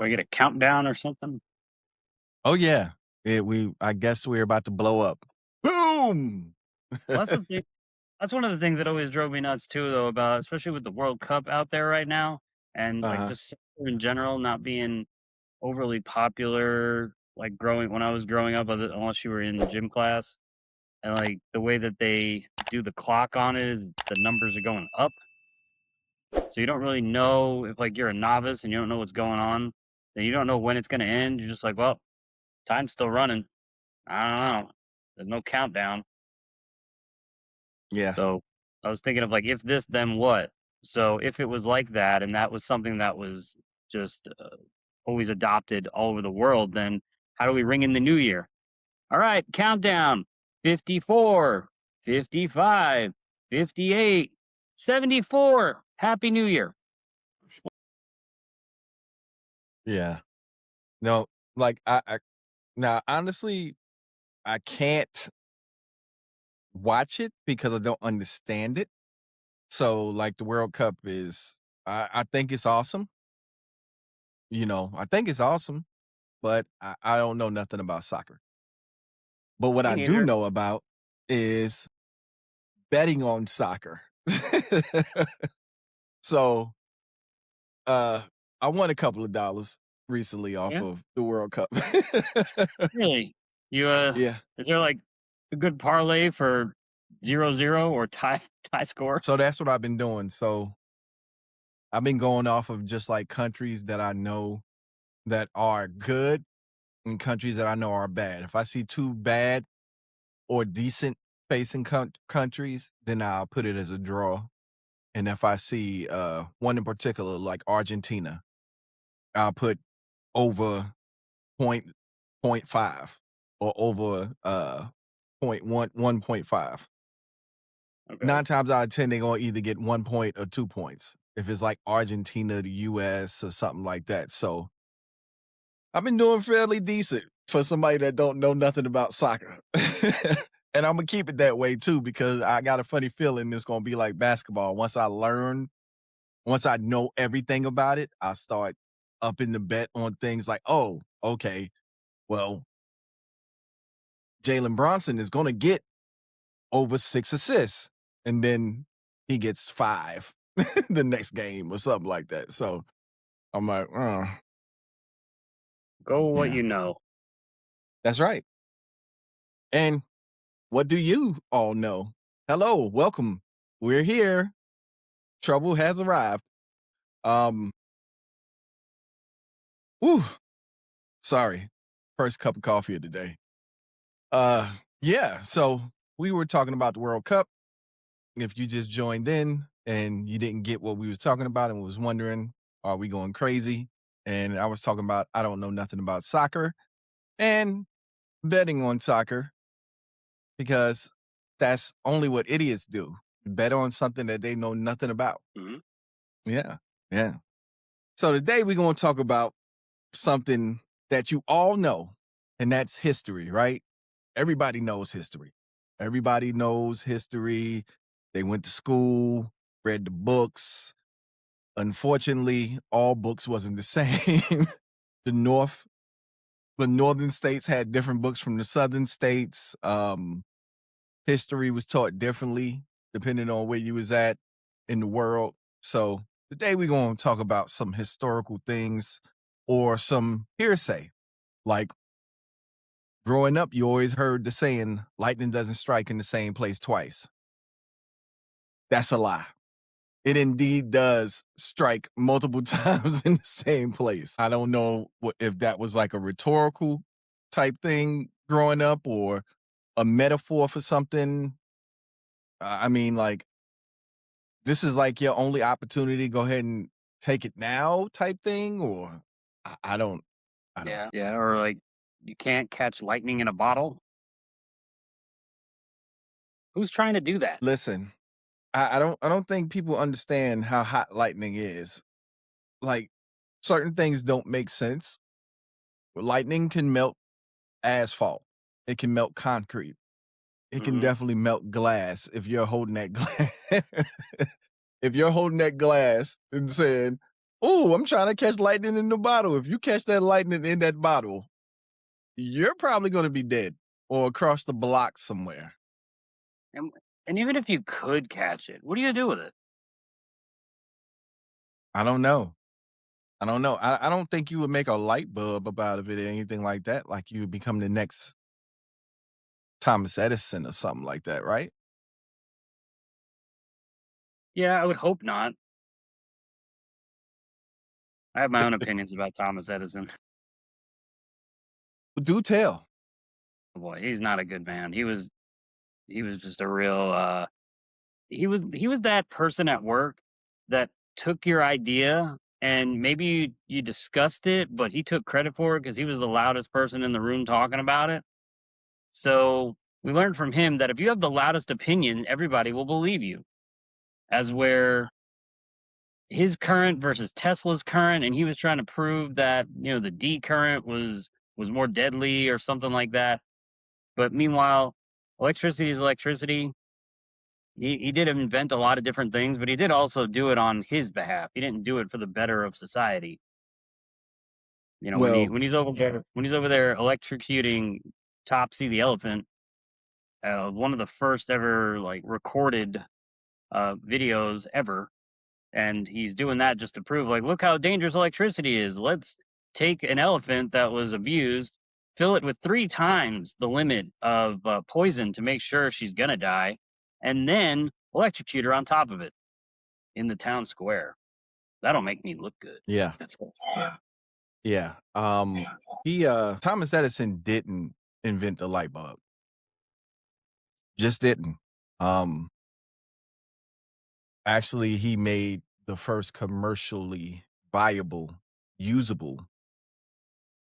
Do I get a countdown or something? Oh yeah. I guess we're about to blow up. Boom. Well, that's the thing. That's one of the things that always drove me nuts too, though, about especially with the World Cup out there right now, and like Uh-huh. just soccer in general not being overly popular. Like growing when I was growing up, unless you were in gym class, and like the way that they do the clock on it is the numbers are going up, so you don't really know if like you're a novice and you don't know what's going on, then you don't know when it's going to end. You're just like, well, time's still running. I don't know. There's no countdown. Yeah. So I was thinking of like, if this, then what? So if it was like that, and that was something that was just always adopted all over the world, then how do we ring in the new year? All right, countdown 54, 55, 58, 74. Happy New Year. Yeah. No, like I now honestly I can't watch it because I don't understand it. So like the World Cup is I think it's awesome. I think it's awesome, but I don't know nothing about soccer. But what Me I do neither. know about is betting on soccer. So uh I won a couple of dollars recently off Yeah, of the World Cup. really. You Yeah. is there like a good parlay for 0-0 or tie score? So that's what I've been doing. So I've been going off of just like countries that I know that are good and countries that I know are bad. If I see two bad or decent facing countries, then I'll put it as a draw. And if I see one in particular, like Argentina, I'll put over point five or over point 1.5. Okay. 9 times out of 10, they're gonna either get 1 point or 2 points. If it's like Argentina, the US, or something like that. So I've been doing fairly decent for somebody that don't know nothing about soccer. And I'm gonna keep it that way too, because I got a funny feeling it's gonna be like basketball. Once I know everything about it, I start upping the bet on things like, oh, okay, well, Jalen Bronson is gonna get over 6 assists, and then he gets 5 the next game or something like that. So I'm like, oh, Go what yeah, you know. that's right. And what do you all know? Hello, welcome. We're here. Trouble has arrived. Um, whew, sorry. First cup of coffee of the day. Yeah, so we were talking about the World Cup. If you just joined in and you didn't get what we was talking about and was wondering, are we going crazy? And I was talking about I don't know nothing about soccer and betting on soccer because that's only what idiots do. Bet on something that they know nothing about. Mhm. Yeah. Yeah. So today we're going to talk about something that you all know, and that's history, right? Everybody knows history. Everybody knows history. They went to school, read the books. Unfortunately, all books wasn't the same. the North, the northern states had different books from the southern states. History was taught differently depending on where you was at in the world. So today we're going to talk about some historical things or some hearsay. Like growing up, you always heard the saying, lightning doesn't strike in the same place twice. That's a lie. It indeed does strike multiple times in the same place. I don't know if that was like a rhetorical type thing growing up or a metaphor for something. I mean, like, this is like your only opportunity. Go ahead and take it now type thing. Or I don't. Yeah. Yeah, or like you can't catch lightning in a bottle. Who's trying to do that? Listen, I don't think people understand how hot lightning is. Like, certain things don't make sense. Lightning can melt asphalt. It can melt concrete. It can Mhm. definitely melt glass if you're holding that glass. If you're holding that glass and saying, Oh, I'm trying to catch lightning in the bottle. If you catch that lightning in that bottle, you're probably going to be dead or across the block somewhere. And and even if you could catch it, what do you do with it? I don't know. I don't know. I don't think you would make a light bulb about of it or anything like that. Like you would become the next Thomas Edison or something like that, right? Yeah, I would hope not. I have my own opinions about Thomas Edison. Do tell. Boy, he's not a good man. He was just a real he was that person at work that took your idea and maybe you discussed it, but he took credit for it because he was the loudest person in the room talking about it. So we learned from him that if you have the loudest opinion, everybody will believe you. As where his current versus Tesla's current, and he was trying to prove that the D current was more deadly or something like that. But meanwhile, electricity is electricity. He did invent a lot of different things, but he did also do it on his behalf. He didn't do it for the better of society. When he Well, when he's over there electrocuting Topsy the elephant, one of the first ever like recorded videos ever, and he's doing that just to prove like, look how dangerous electricity is. Let's take an elephant that was abused, fill it with 3 times the limit of poison to make sure she's gonna die, and then electrocute her on top of it in the town square. That'll make me look good. yeah. That's what. Yeah. Thomas Edison didn't invent the light bulb. Just didn't. Um, Actually, he made the first commercially viable, usable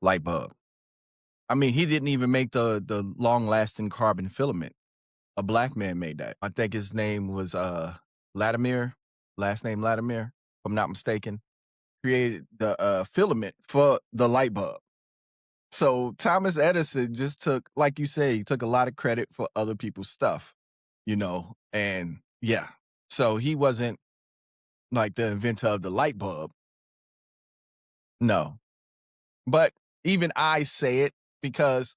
light bulb. I mean, he didn't even make the long-lasting carbon filament. A black man made that. I think his name was Latimer, last name Latimer, if I'm not mistaken. Created the filament for the light bulb. So Thomas Edison just took, like you say, he took a lot of credit for other people's stuff, and yeah. So he wasn't like the inventor of the light bulb. No. But even I say it because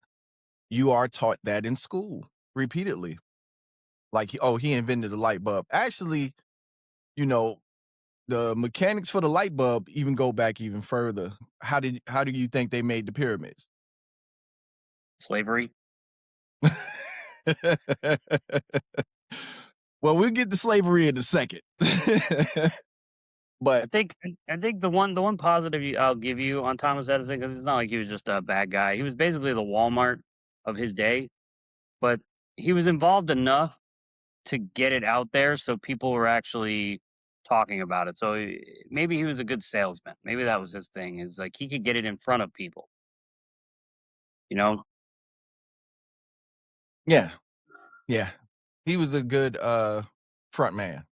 you are taught that in school repeatedly. Like, oh, he invented the light bulb. Actually, you know, the mechanics for the light bulb even go back even further. How do you think they made the pyramids? Slavery. Well, we'll get to slavery in a second. I But think I think the one positive I'll give you on Thomas Edison, because it's not like he was just a bad guy. He was basically the Walmart of his day, but he was involved enough to get it out there so people were actually talking about it. So maybe he was a good salesman. Maybe that was his thing. Is like he could get it in front of people. You know? yeah, yeah. He was a good front man.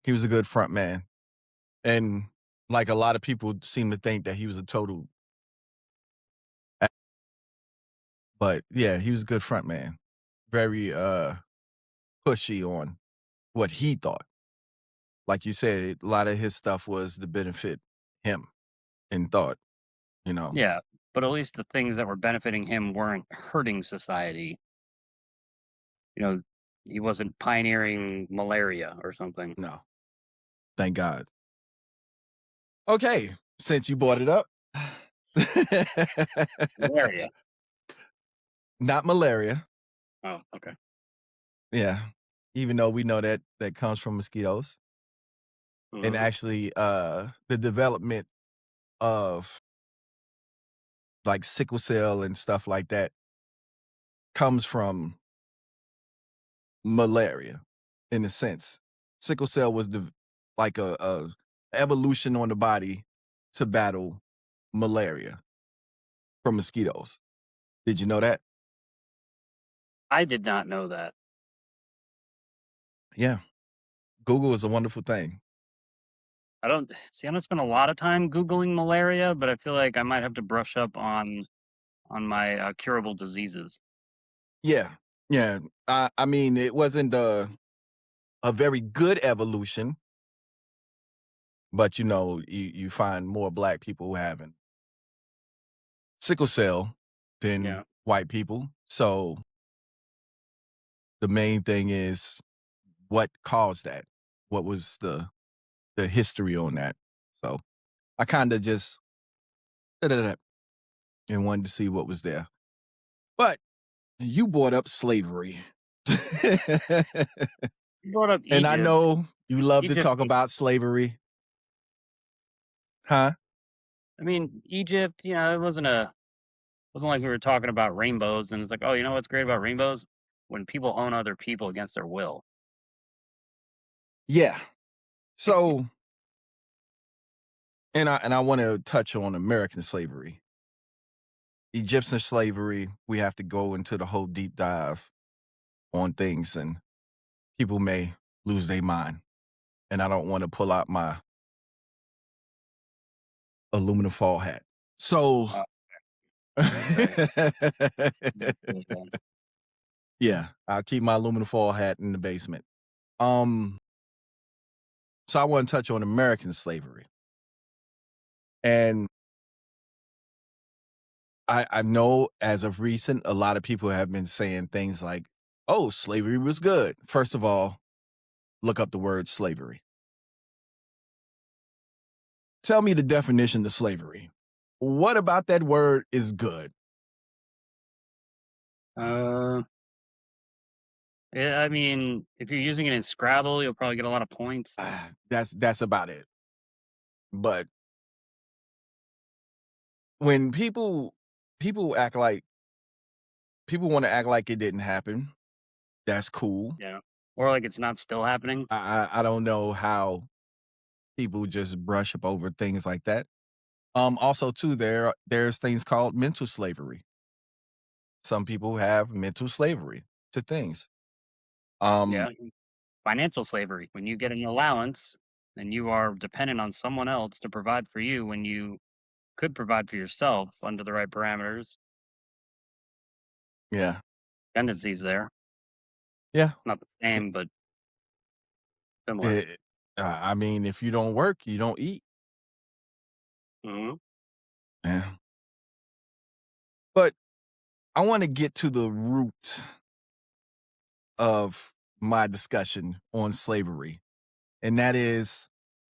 He was a good front man. And like a lot of people seem to think that he was a total but yeah, he was a good front man. Very pushy on what he thought. Like you said, a lot of his stuff was to benefit him in thought, you know. Yeah. But at least the things that were benefiting him weren't hurting society. You know, he wasn't pioneering malaria or something. No. Thank God. Okay, since you brought it up. Malaria. Not malaria. Oh, okay. Yeah. Even though we know that that comes from mosquitoes. And Mhm. actually the development of like sickle cell and stuff like that comes from malaria in a sense. Sickle cell was like a evolution on the body to battle malaria from mosquitoes. Did you know that? I did not know that. Yeah. Google is a wonderful thing. I don't spend a lot of time Googling malaria, but I feel like I might have to brush up on my curable diseases. Yeah. Yeah. I mean, it wasn't a very good evolution, But you find more black people having sickle cell than Yeah. white people. So the main thing is what caused that? What was the history on that? So I kind of just and wanted to see what was there. But you brought up slavery. You brought up And I Egypt. know you love to Egypt, talk about slavery. Huh? I mean, Egypt, it wasn't like we were talking about rainbows and it's like, "Oh, you know what's great about rainbows? When people own other people against their will." Yeah. So, and I want to touch on American slavery. Egyptian slavery, we have to go into the whole deep dive on things and people may lose their mind. And I don't want to pull out my aluminum fall hat. So, Uh, right. Yeah. yeah, I'll keep my aluminum foil hat in the basement. Um, so I want to touch on American slavery. And I know as of recent, a lot of people have been saying things like, oh, slavery was good. First of all, look up the word slavery. Tell me the definition of slavery. What about that word is good? Uh, yeah, I mean, if you're using it in Scrabble, you'll probably get a lot of points. That's about it. But when people act like people want to act like it didn't happen, that's cool. Yeah. Or like it's not still happening. I don't know how people just brush up over things like that. Also too, there's things called mental slavery. Some people have mental slavery to things. Um, Yeah. Financial slavery, when you get an allowance and you are dependent on someone else to provide for you when you could provide for yourself under the right parameters. yeah, Tendencies there. yeah. Not the Eh, same, but similar. eh, I mean, if you don't work, you don't eat. Mhm. Yeah. But I want to get to the root of my discussion on slavery, and that is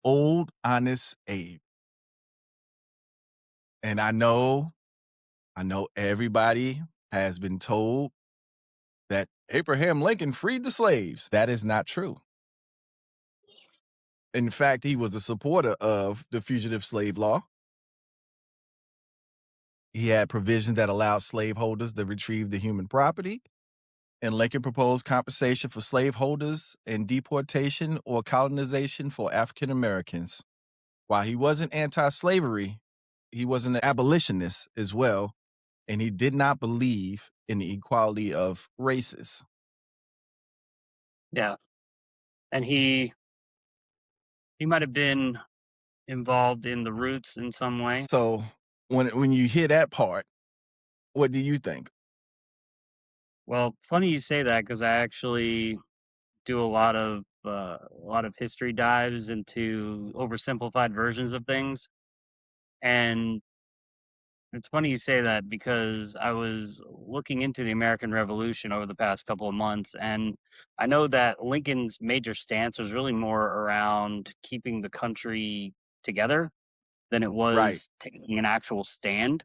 old honest Abe. And I know everybody has been told that Abraham Lincoln freed the slaves. That is not true. In fact, he was a supporter of the fugitive slave law. He had provisions that allowed slaveholders to retrieve the human property, and Lincoln proposed compensation for slaveholders and deportation or colonization for African Americans. While he wasn't anti slavery, he was an abolitionist as well, and he did not believe in the equality of races. Yeah. And he might have been involved in the roots in some way. So when you hear that part, what do you think? Well, funny you say that because I actually do a lot of history dives into oversimplified versions of things, and it's funny you say that because I was looking into the American Revolution over the past couple of months, and I know that Lincoln's major stance was really more around keeping the country together than it Right, was taking an actual stand,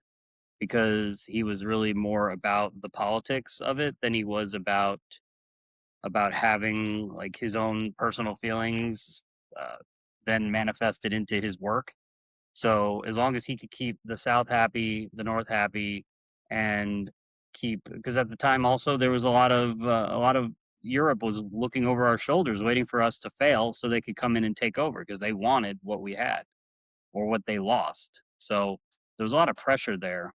because he was really more about the politics of it than he was about having like his own personal feelings uh, then manifested into his work. So as long as he could keep the South happy, the North happy, and keep, because at the time also there was a lot of Europe was looking over our shoulders, waiting for us to fail so they could come in and take over because they wanted what we had or what they lost. So there was a lot of pressure there.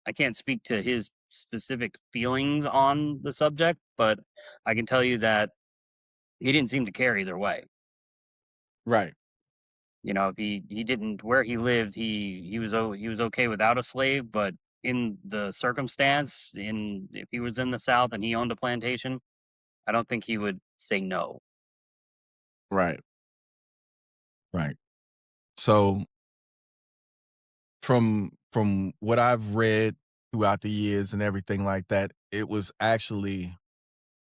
I can't speak to his specific feelings on the subject, but I can tell you that he didn't seem to care either way. right, If he didn't, where he lived, he was okay without a slave, but in the circumstance, in if he was in the South and he owned a plantation, I don't think he would say no. right, right. So from what I've read throughout the years and everything like that, it was actually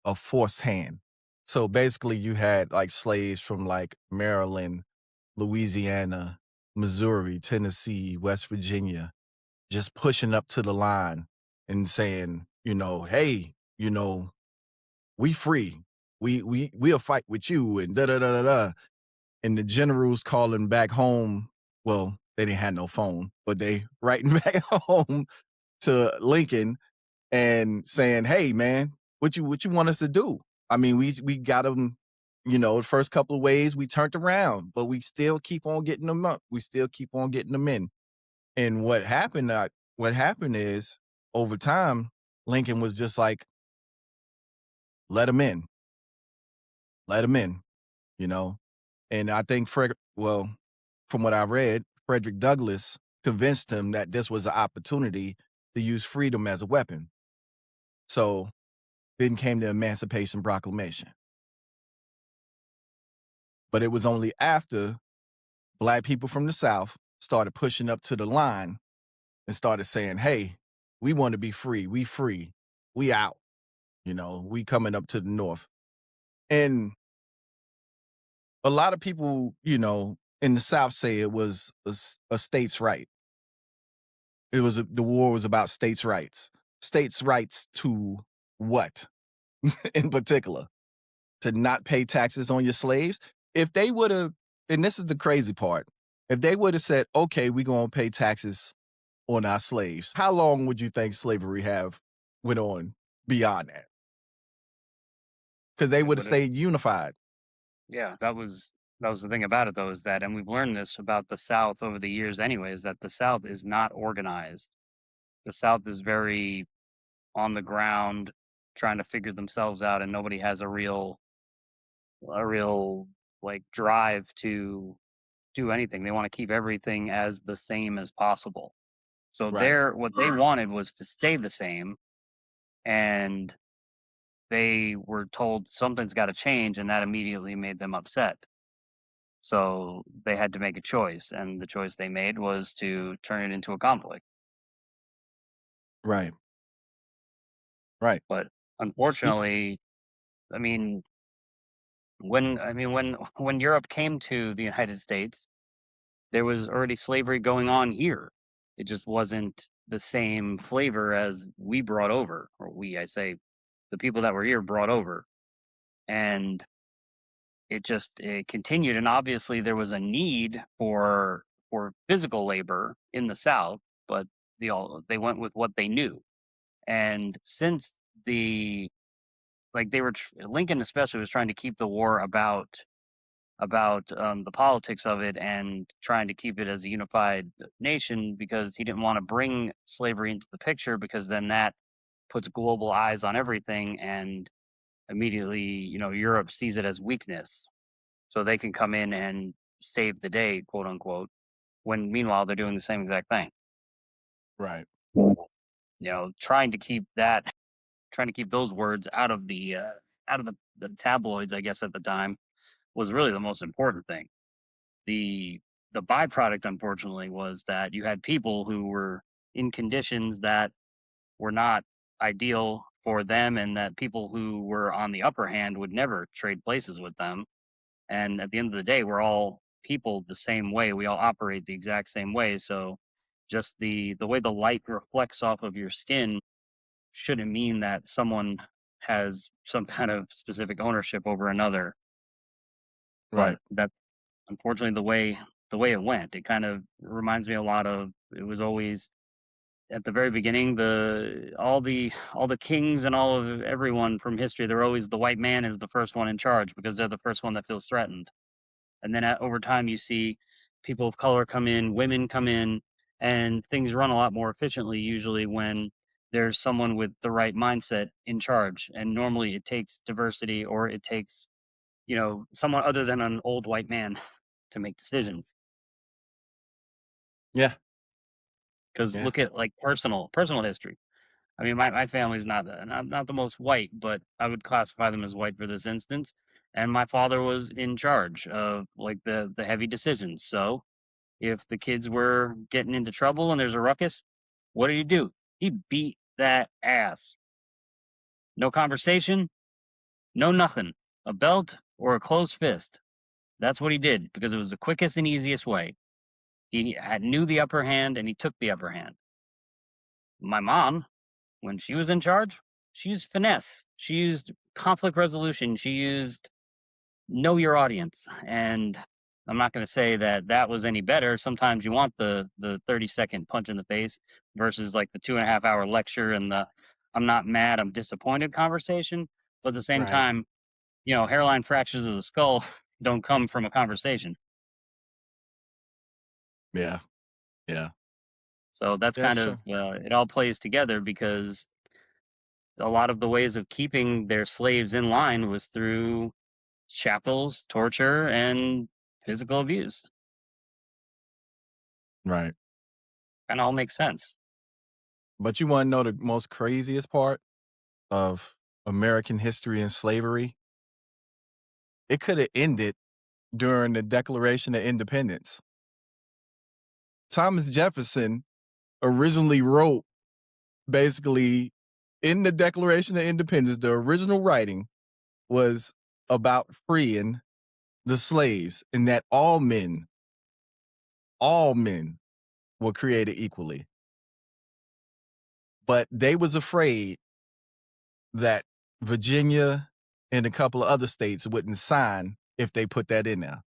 a forced hand. So basically you had like slaves from like Maryland, Louisiana, Missouri, Tennessee, West Virginia, just pushing up to the line and saying, hey, we free. We'll fight with you and da da da da da. And the generals calling back home. Well, they didn't have no phone, but they writing back home to Lincoln and saying, "Hey, man, what you want us to do? I mean, we got them, the first couple of ways we turned around, but we still keep on getting them up. We still keep on getting them in." And what happened is over time, Lincoln was just like, "Let them in, let them in," you know. And I think from what I read, Frederick Douglass convinced him that this was an opportunity to use freedom as a weapon. So then came the Emancipation Proclamation. But it was only after Black people from the South started pushing up to the line and started saying, "Hey, we want to be free. We free. We out. We coming up to the North." And a lot of people, in the South say it was a states' right. The war was about states' rights. States' rights to what in particular? To not pay taxes on your slaves? If they would have, and this is the crazy part, if they would have said, "Okay, we're going to pay taxes on our slaves," how long would you think slavery have went on beyond that? Because they It would have would have, stayed unified. yeah, that was the thing about it though, is that, and we've learned this about the South over the years anyways, that the South is not organized. The South is very on the ground, trying to figure themselves out, and nobody has a real like drive to do anything. They want to keep everything as the same as possible. So Right, what they wanted was to stay the same, and they were told something's got to change, and that immediately made them upset. So they had to make a choice, and the choice they made was to turn it into a conflict. right, right. But Y- unfortunately, I mean, when Europe came to the United States, there was already slavery going on here. It just wasn't the same flavor as we brought over, or I say, the people that were here brought over, and it continued. And obviously, there was a need for physical labor in the South, but they went with what they knew. And since the like they were Lincoln especially was trying to keep the war about the politics of it and trying to keep it as a unified nation, because he didn't want to bring slavery into the picture, because then that puts global eyes on everything, and immediately, Europe sees it as weakness. So they can come in and save the day, quote unquote, when meanwhile they're doing the same exact thing. right, Trying to keep those words out of the tabloids, I guess, at the time, was really the most important thing. The the byproduct, unfortunately, was that you had people who were in conditions that were not ideal for them, and that people who were on the upper hand would never trade places with them. And at the end of the day, we're all people the same way. We all operate the exact same way. So just the way the light reflects off of your skin shouldn't mean that someone has some kind of specific ownership over another. right, But that's unfortunately the way it went. It kind of reminds me a lot of, it was always at the very beginning, all the kings and all of everyone from history, they're always, the white man is the first one in charge because they're the first one that feels threatened. And then over time, you see people of color come in, women come in, and things run a lot more efficiently usually when there's someone with the right mindset in charge. And normally it takes diversity, or it takes, someone other than an old white man to make decisions. yeah, Because yeah, look at like personal history. I mean, my family's not the most white, but I would classify them as white for this instance. And my father was in charge of like the heavy decisions. So If the kids were getting into trouble and there's a ruckus, what did he do? He beat that ass. No conversation, no nothing. A belt or a closed fist. That's what he did because it was the quickest and easiest way. Knew the upper hand and he took the upper hand. My mom, when she was in charge, she used finesse. She used conflict resolution. She used know your audience. And I'm not going to say that that was any better. Sometimes you want the 30-second punch in the face versus like the 2.5 hour lecture and the I'm not mad, I'm disappointed conversation. But at the same Right. time, hairline fractures of the skull don't come from a conversation. Yeah. Yeah. So that's That's kind of true. it all plays together because a lot of the ways of keeping their slaves in line was through shackles, torture, and physical abuse. Right. Kind of all makes sense. But you want to know the most craziest part of American history and slavery? It could have ended during the Declaration of Independence. Thomas Jefferson originally wrote basically in the Declaration of Independence, the original writing was about freeing the slaves and that all men were created equally. But they was afraid that Virginia and a couple of other states wouldn't sign if they put that in there.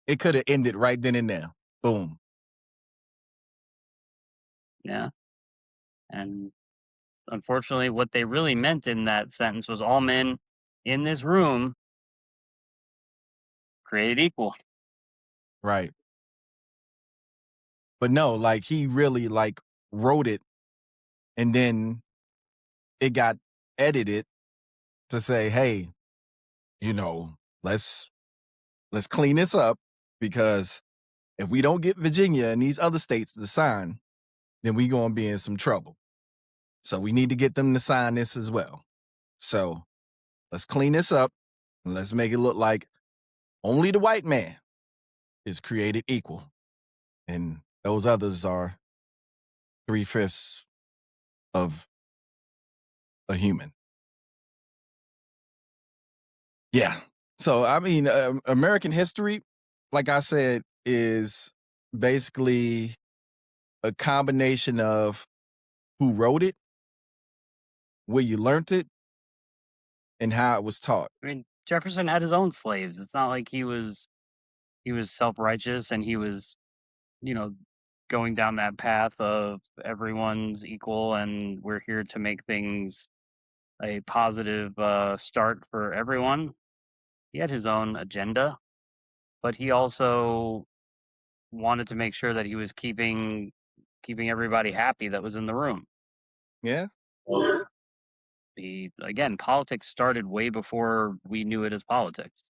It could have ended right then and there. Boom. Yeah. And unfortunately, what they really meant in that sentence was all men in this room created equal. Right. But no, like he really like wrote it and then it got edited to say, hey, you know, let's clean this up because if we don't get Virginia and these other states to sign, then we gonna be in some trouble. So we need to get them to sign this as well. So let's clean this up and let's make it look like only the white man is created equal. And those others are 3/5 of a human. Yeah. So, I mean, American history, like I said, is basically a combination of who wrote it, where you learned it, and how it was taught. I mean, Jefferson had his own slaves. It's not like he was self-righteous and he was, you know, going down that path of everyone's equal and we're here to make things a positive start for everyone. He had his own agenda, but he also wanted to make sure that he was keeping everybody happy that was in the room. Yeah. He again, politics started way before we knew it as politics.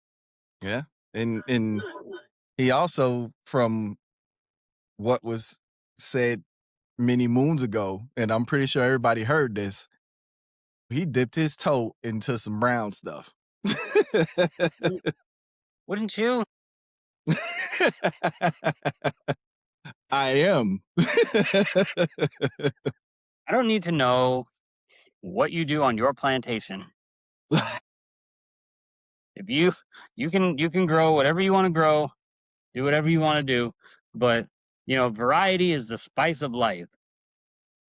Yeah. And he also, from what was said many moons ago, and I'm pretty sure everybody heard this, he dipped his toe into some brown stuff. Wouldn't you? I am. I don't need to know what you do on your plantation. If you can grow whatever you want to grow, do whatever you want to do, but variety is the spice of life.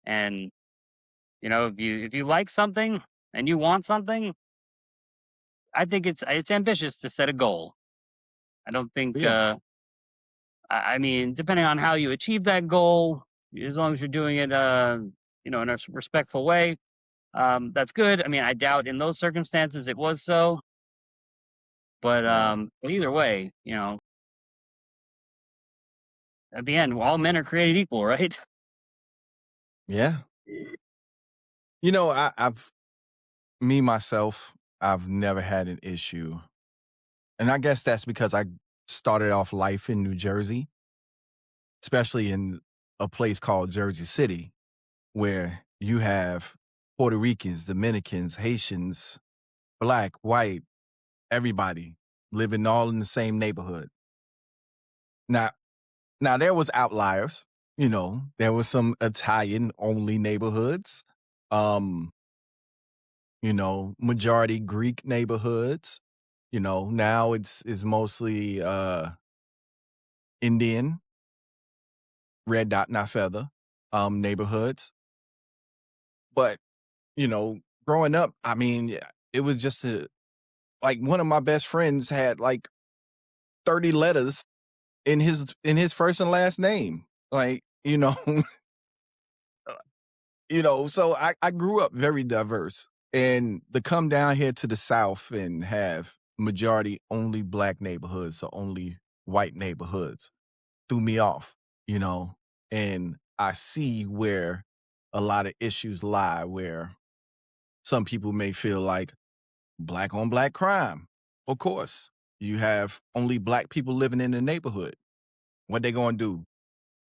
And if you like something and you want something, I think it's ambitious to set a goal. I don't think Yeah. I mean, depending on how you achieve that goal, as long as you're doing it in a respectful way, that's good. I mean, I doubt in those circumstances it was so, but Yeah. either way, at the end, all men are created equal, right? Yeah. You know, myself, I've never had an issue. And I guess that's because I started off life in New Jersey, especially in a place called Jersey City, where you have Puerto Ricans, Dominicans, Haitians, black, white, everybody living all in the same neighborhood. Now, now there was outliers. There was some Italian only neighborhoods. Um, majority Greek neighborhoods. Now it's mostly Indian, red dot not feather, neighborhoods. But, growing up, I mean, yeah, it was just like one of my best friends had like 30 letters in his first and last name. Like, so I grew up very diverse. And to come down here to the South and have majority only black neighborhoods or only white neighborhoods threw me off, and I see where a lot of issues lie, where some people may feel like black on black crime. Of course, you have only black people living in the neighborhood. What they gonna do?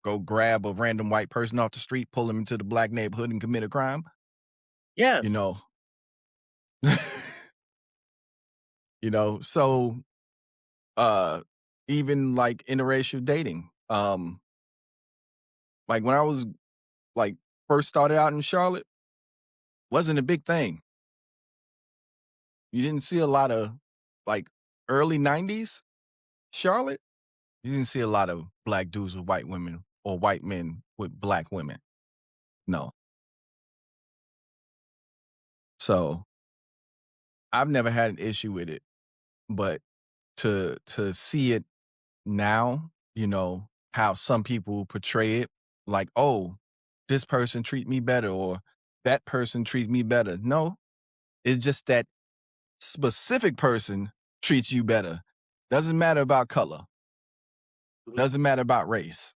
Go grab a random white person off the street, pull him into the black neighborhood and commit a crime? You Yes. know, so uh even like interracial dating. Like when I was like first started out in Charlotte, wasn't a big thing. You didn't see a lot of like early 90s Charlotte. You didn't see a lot of black dudes with white women or white men with black women. No. So I've never had an issue with it, but to see it now, how some people portray it like, oh, this person treat me better or that person treat me better. No, it's just that specific person treats you better. Doesn't matter about color. Mhm. Doesn't matter about race.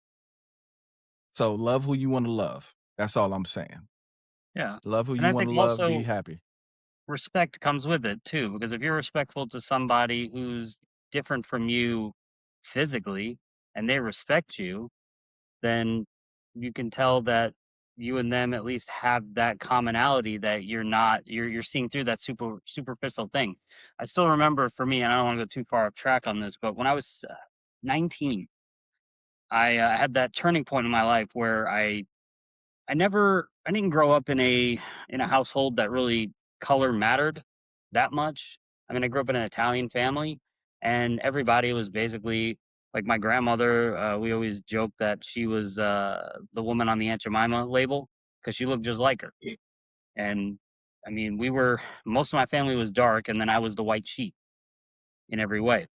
So love who you want to love. That's all I'm saying. Yeah. Love who And you I want think to love. Be also happy. respect comes with it too, because if you're respectful to somebody who's different from you physically and they respect you, then you can tell that you and them at least have that commonality that you're seeing through that superficial thing. I still remember for me, and I don't want to go too far off track on this, but when I was 19, I had that turning point in my life where I didn't grow up in a household that really color mattered that much. I mean, I grew up in an Italian family, and everybody was basically like my grandmother. We always joked that she was the woman on the Aunt Jemima label because she looked just like her. And I mean, most of my family was dark, and then I was the white sheep in every way.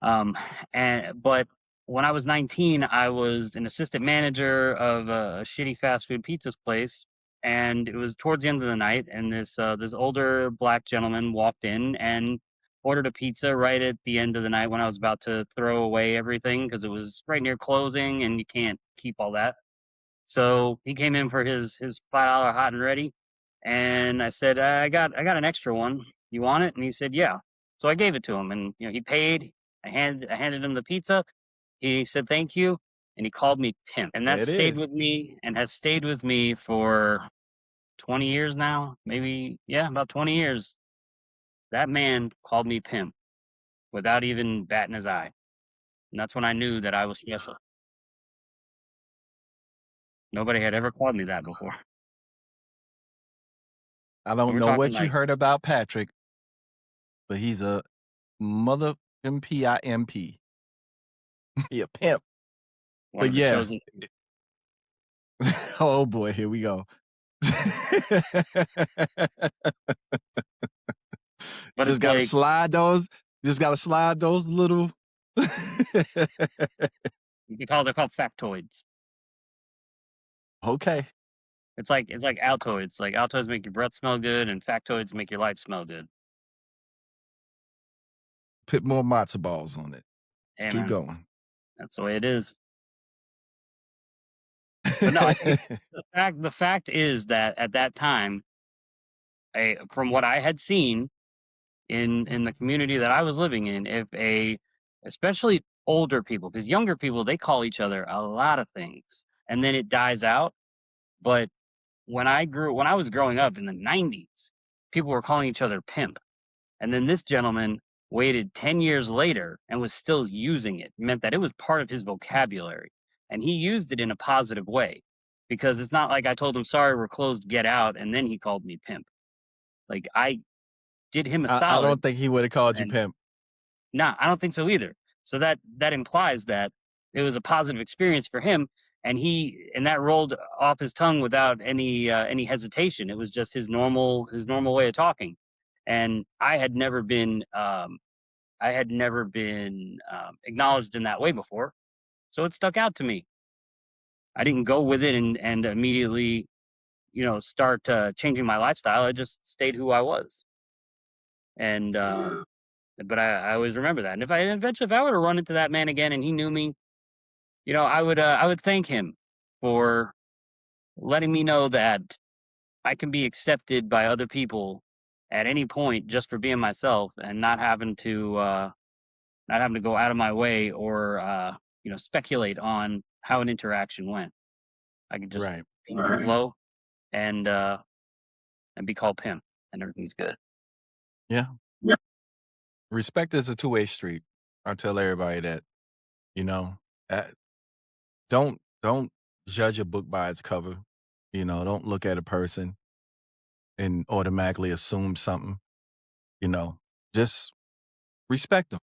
Um, but when I was 19, I was an assistant manager of a shitty fast food pizza place, and it was towards the end of the night, and this older black gentleman walked in and ordered a pizza right at the end of the night when I was about to throw away everything because it was right near closing, and you can't keep all that. So he came in for his $5 hot and ready, and I said, I got an extra one. You want it?" And he said, "Yeah." So I gave it to him, and he paid. I handed him the pizza. He said thank you, and he called me pimp, and There that it stayed is. with me and has stayed with me for 20 years now. Maybe, yeah, about 20 years. That man called me pimp without even batting his eye, and that's when I knew that I was special. Nobody had ever called me that before. I And don't we're know talking what you like heard about Patrick, but he's a mother pimp. He a pimp. one But of the yeah. chosen. Oh boy, here we go. But Just it's gotta like slide those. Just gotta slide those little. they're called factoids. Okay. It's like Altoids. Like Altoids make your breath smell good, and factoids make your life smell good. Put more matzo balls on it. Let's Hey keep man, going. that's the way it is. But no, I think the fact is that at that time, from what I had seen in the community that I was living in, especially older people, because younger people they call each other a lot of things, and then it dies out. But when I was growing up in the '90s, people were calling each other pimp, and then this gentleman waited 10 years later and was still using it, meant that it was part of his vocabulary. And he used it in a positive way because it's not like I told him, sorry, we're closed, get out. And then he called me pimp. Like I did him a I solid. don't think he would have called you And pimp. nah, I don't think so either. So that implies that it was a positive experience for him, and that rolled off his tongue without any hesitation. It was just his normal way of talking, and I had never been acknowledged in that way before, so it stuck out to me. I didn't go with it and immediately start changing my lifestyle. I just stayed who I was, and but I always remember that. And if I were to run into that man again and he knew me, I would thank him for letting me know that I can be accepted by other people at any point just for being myself and not having to go out of my way or speculate on how an interaction went. I could just Right. be in the flow and be called pimp and everything's good. Yeah. Yeah. Respect is a two-way street. I tell everybody that, you know, uh, don't judge a book by its cover. Don't look at a person and automatically assume something. You know, just respect them.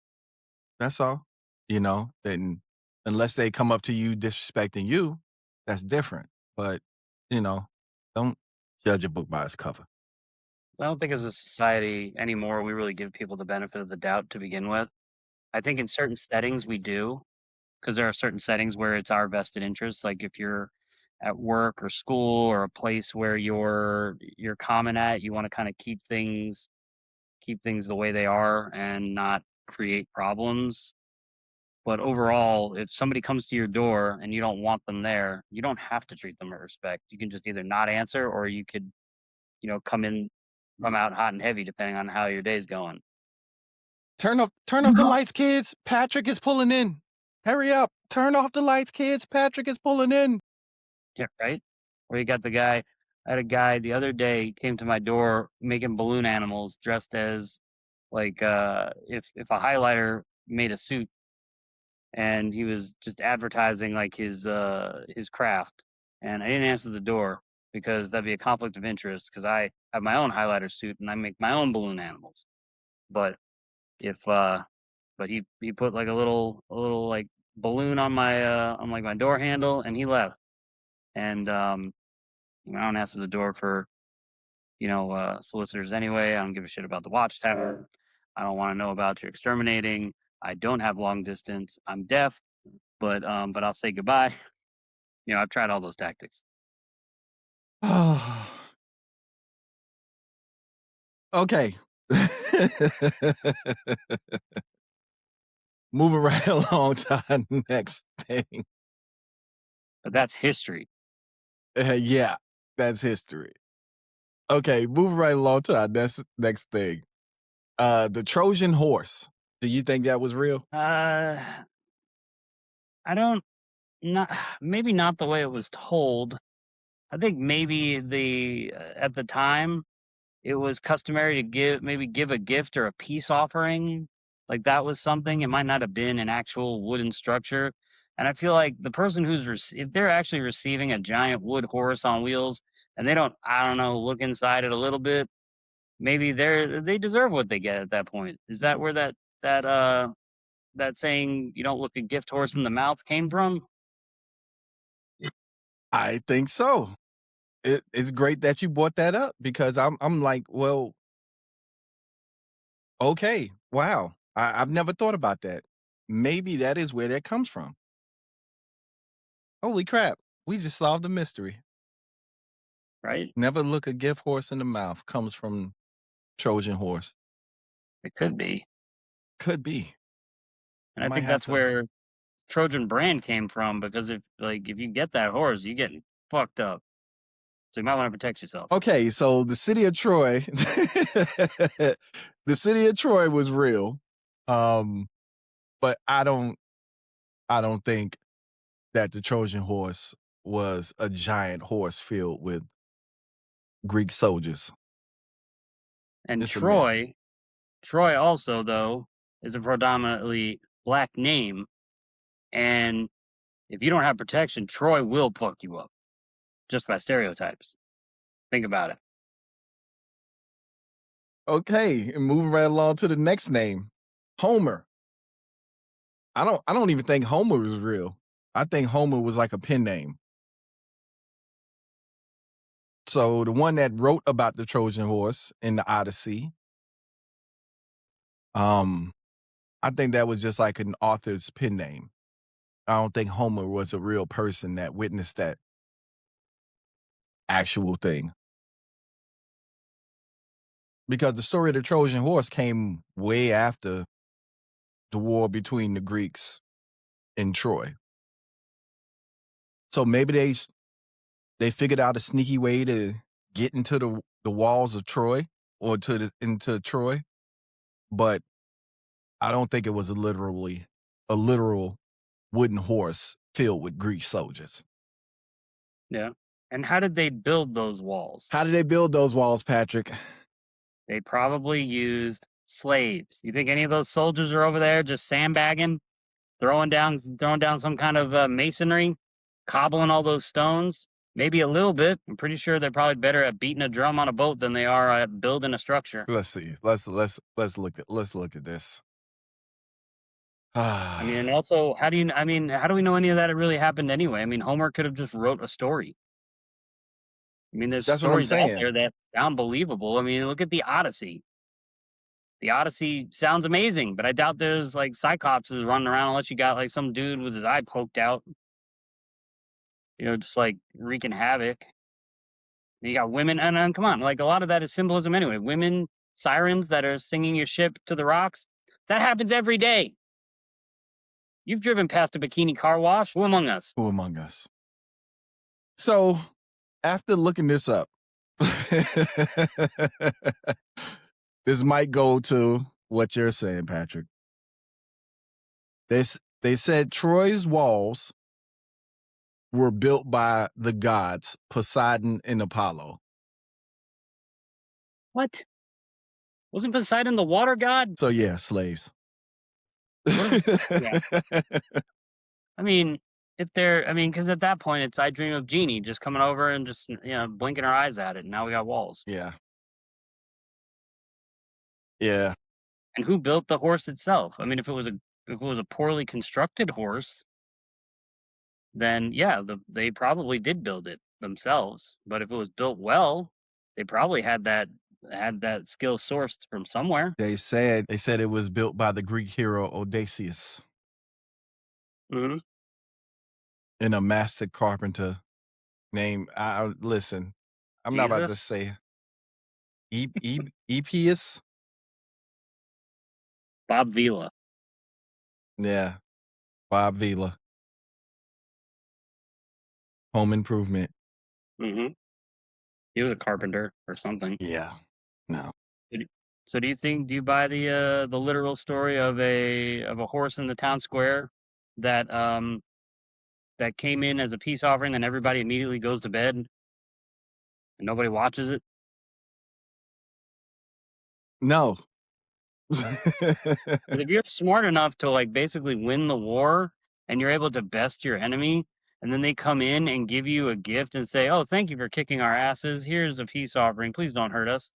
That's all. And unless they come up to you disrespecting you, that's different. But you know, don't judge a book by its cover. I don't think as a society anymore we really give people the benefit of the doubt to begin with. I think in certain settings we do, because there are certain settings where it's our vested interest. Like if you're at work or school or a place where you're common at, you want to kind of keep things the way they are and not create problems. But overall, if somebody comes to your door and you don't want them there, you don't have to treat them with respect. You can just either not answer or you could, come out hot and heavy depending on how your day's going. Turn off the lights, kids. Patrick is pulling in. Hurry up. Turn off the lights, kids. Patrick is pulling in. Yeah, right? Or you got the guy I had a guy the other day came to my door making balloon animals dressed as like if a highlighter made a suit and he was just advertising like his craft. And I didn't answer the door because that'd be a conflict of interest because I have my own highlighter suit and I make my own balloon animals. But if but he put like a little like balloon on like my door handle and he left. And I don't answer the door for solicitors anyway. I don't give a shit about the watchtower. I don't want to know about your exterminating. I don't have long distance. I'm deaf, but I'll say goodbye. I've tried all those tactics. Okay. Moving right along to our next thing. But that's history. Yeah, that's history. Okay, moving right along to our next thing. The Trojan horse. Do you think that was real? I don't not maybe not the way it was told. I think maybe the at the time it was customary to give a gift or a peace offering. Like that was something. It might not have been an actual wooden structure. And I feel like the person if they're actually receiving a giant wood horse on wheels and they don't, I don't know, look inside it a little bit, maybe they deserve what they get at that point. Is that where that saying you don't look a gift horse in the mouth came from? I think so. It's great that you brought that up because I'm like, well, okay, wow. I've never thought about that. Maybe that is where that comes from. Holy crap. We just solved a mystery. Right? Never look a gift horse in the mouth comes from Trojan horse. It could be. Could be. And I I might think have that's to. where Trojan brand came from because if you get that horse, you get fucked up. So you might want to protect yourself. Okay, so the city of Troy, the city of Troy was real. But I don't think that the Trojan horse was a giant horse filled with Greek soldiers. And It's a myth. Troy also, though, is a predominantly black name, and if you don't have protection, Troy will fuck you up just by stereotypes. Think about it. Okay, and moving right along to the next name, Homer. I don't even think Homer was real. I think Homer was like a pen name. So the one that wrote about the Trojan horse in the Odyssey, I think that was just like an author's pen name. I don't think Homer was a real person that witnessed that actual thing. Because the story of the Trojan horse came way after the war between the Greeks and Troy. So maybe they figured out a sneaky way to get into the walls of Troy or into Troy, but I don't think it was a literal wooden horse filled with Greek soldiers. Yeah. And how did they build those walls? How did they build those walls, Patrick? They probably used slaves. You think any of those soldiers are over there just sandbagging, throwing down some kind of masonry, cobbling all those stones? Maybe a little bit. I'm pretty sure they're probably better at beating a drum on a boat than they are at building a structure. Let's see. Let's look at this. I mean, and also, how do we know any of that really happened anyway? I mean, Homer could have just wrote a story. I mean, there's That's what I'm stories out saying. there that sound believable. I mean, look at the Odyssey. The Odyssey sounds amazing, but I doubt there's like cyclopses running around unless you got like some dude with his eye poked out, just like wreaking havoc. You got women, and come on, like a lot of that is symbolism anyway. Women, sirens that are singing your ship to the rocks. That happens every day. You've driven past a bikini car wash. Who among us? Who among us? So, after looking this up, this might go to what you're saying, Patrick. They said Troy's walls were built by the gods Poseidon and Apollo. What? Wasn't Poseidon the water god? So yeah, slaves. Yeah. I mean, because at that point it's I Dream of Jeannie just coming over and just blinking her eyes at it, and now we got walls. Yeah. Yeah. And who built the horse itself? I mean, if it was a poorly constructed horse, then yeah, they probably did build it themselves. But if it was built well, they probably had that skill sourced from somewhere. They said it was built by the Greek hero Odysseus Mhm. and a master carpenter named listen, I'm not about to Jesus, say Epius. Bob Vila. Yeah, Bob Vila. Home Improvement. Hmm. He was a carpenter or something. Yeah. No. Did you- So do you buy the literal story of a horse in the town square that that came in as a peace offering, and everybody immediately goes to bed and nobody watches it? No. 'Cause if you're smart enough to like basically win the war and you're able to best your enemy, and then they come in and give you a gift and say, "Oh, thank you for kicking our asses. Here's a peace offering. Please don't hurt us."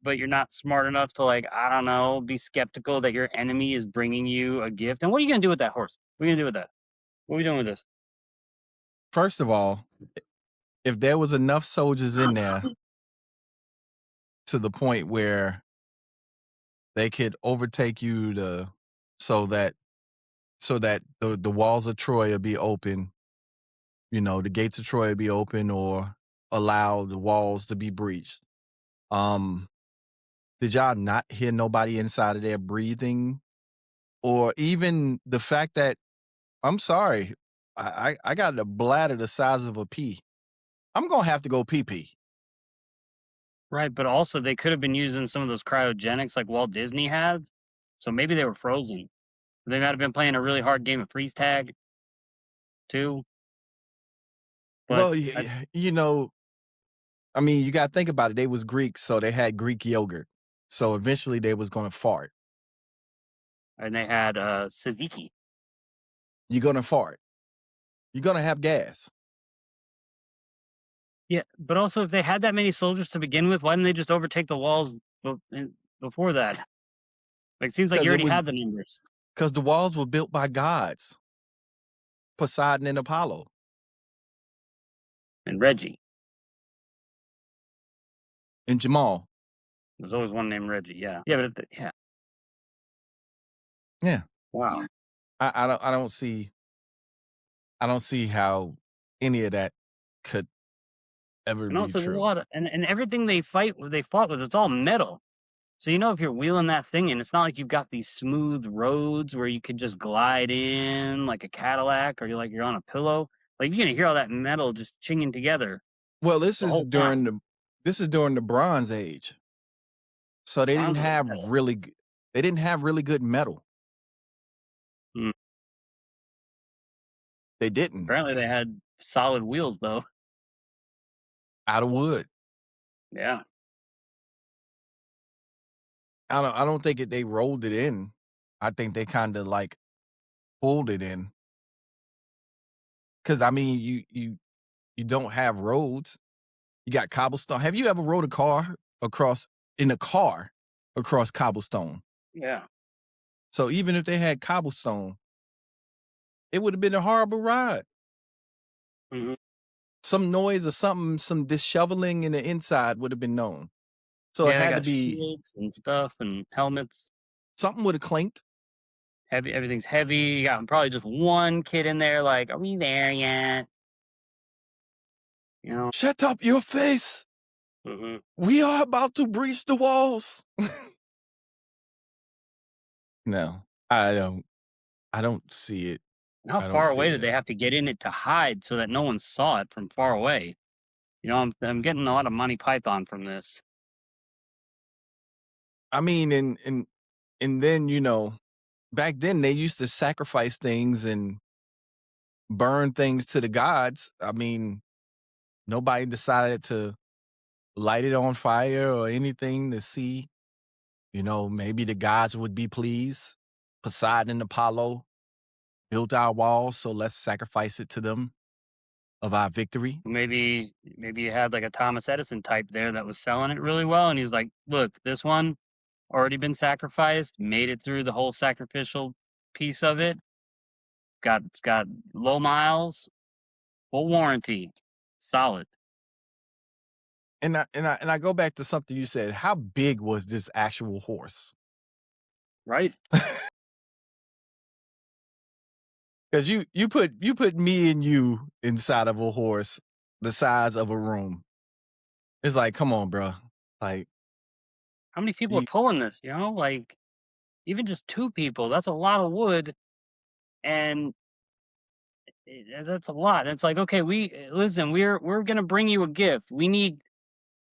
But you're not smart enough to like, I don't know, be skeptical that your enemy is bringing you a gift. And what are you gonna do with that horse? What are you gonna do with that? What are we doing with this? First of all, if there was enough soldiers in there to the point where they could overtake you so that the walls of Troy would be open, the gates of Troy would be open or allow the walls to be breached. Did y'all not hear nobody inside of there breathing? Or even the fact that, I'm sorry, I got a bladder the size of a pea. I'm gonna have to go pee pee. Right, but also they could have been using some of those cryogenics like Walt Disney had. So maybe they were frozen. They might have been playing a really hard game of freeze tag too. But Well, I, I mean, you got to think about it. They was Greek, so they had Greek yogurt. So eventually they was gonna fart. And they had tzatziki. You're gonna fart. You're gonna have gas. Yeah, but also if they had that many soldiers to begin with, why didn't they just overtake the walls before that? Like, it seems like you Because it already was had the numbers. because the walls were built by gods, Poseidon and Apollo. And Reggie. And Jamal. There's always one named Reggie. Yeah. Yeah, but yeah. Yeah. Wow. I don't see how any of that could ever And be also there's a true. lot of and everything they fought with, it's all metal. So if you're wheeling that thing in, it's not like you've got these smooth roads where you could just glide in like a Cadillac or you're on a pillow. Like you're gonna hear all that metal just chinging together Well, the whole time. this is during the Bronze Age. So Bronze was metal. they didn't have really good metal. Mm. They didn't. Apparently they had solid wheels though. Out of wood. Yeah. I don't think they rolled it in. I think they kind of like pulled it in. Cause I mean, you don't have roads. You got cobblestone. Have you ever rode a car in a car across cobblestone? Yeah. So even if they had cobblestone, it would have been a horrible ride. Hmm. Some noise or something, some disheveling in the inside would have been known. So it Yeah, they had to got be shields and stuff and helmets. something would have clanked. Heavy, everything's heavy. You got probably just one kid in there, like, are we there yet? You know? Shut up your face. Hmm. We are about to breach the walls. No, I don't see it. And how I don't far away see did it. they have to get in it to hide so that no one saw it from far away? I'm getting a lot of Monty Python from this. I mean, and then, back then they used to sacrifice things and burn things to the gods. I mean, nobody decided to light it on fire or anything to see, maybe the gods would be pleased. Poseidon and Apollo built our walls, so let's sacrifice it to them of our victory. Maybe you had like a Thomas Edison type there that was selling it really well, and he's like, "Look, this one already been sacrificed, made it through the whole sacrificial piece of it. It's got low miles, full warranty, solid, And I go back to something you said. How big was this actual horse? right?" Because you put me and you inside of a horse the size of a room. It's like, come on, bro. Like, How many people are you, pulling this? Like even just two people, that's a lot of wood, and that's a lot. It's like, okay, we listen. We're gonna bring you a gift. We need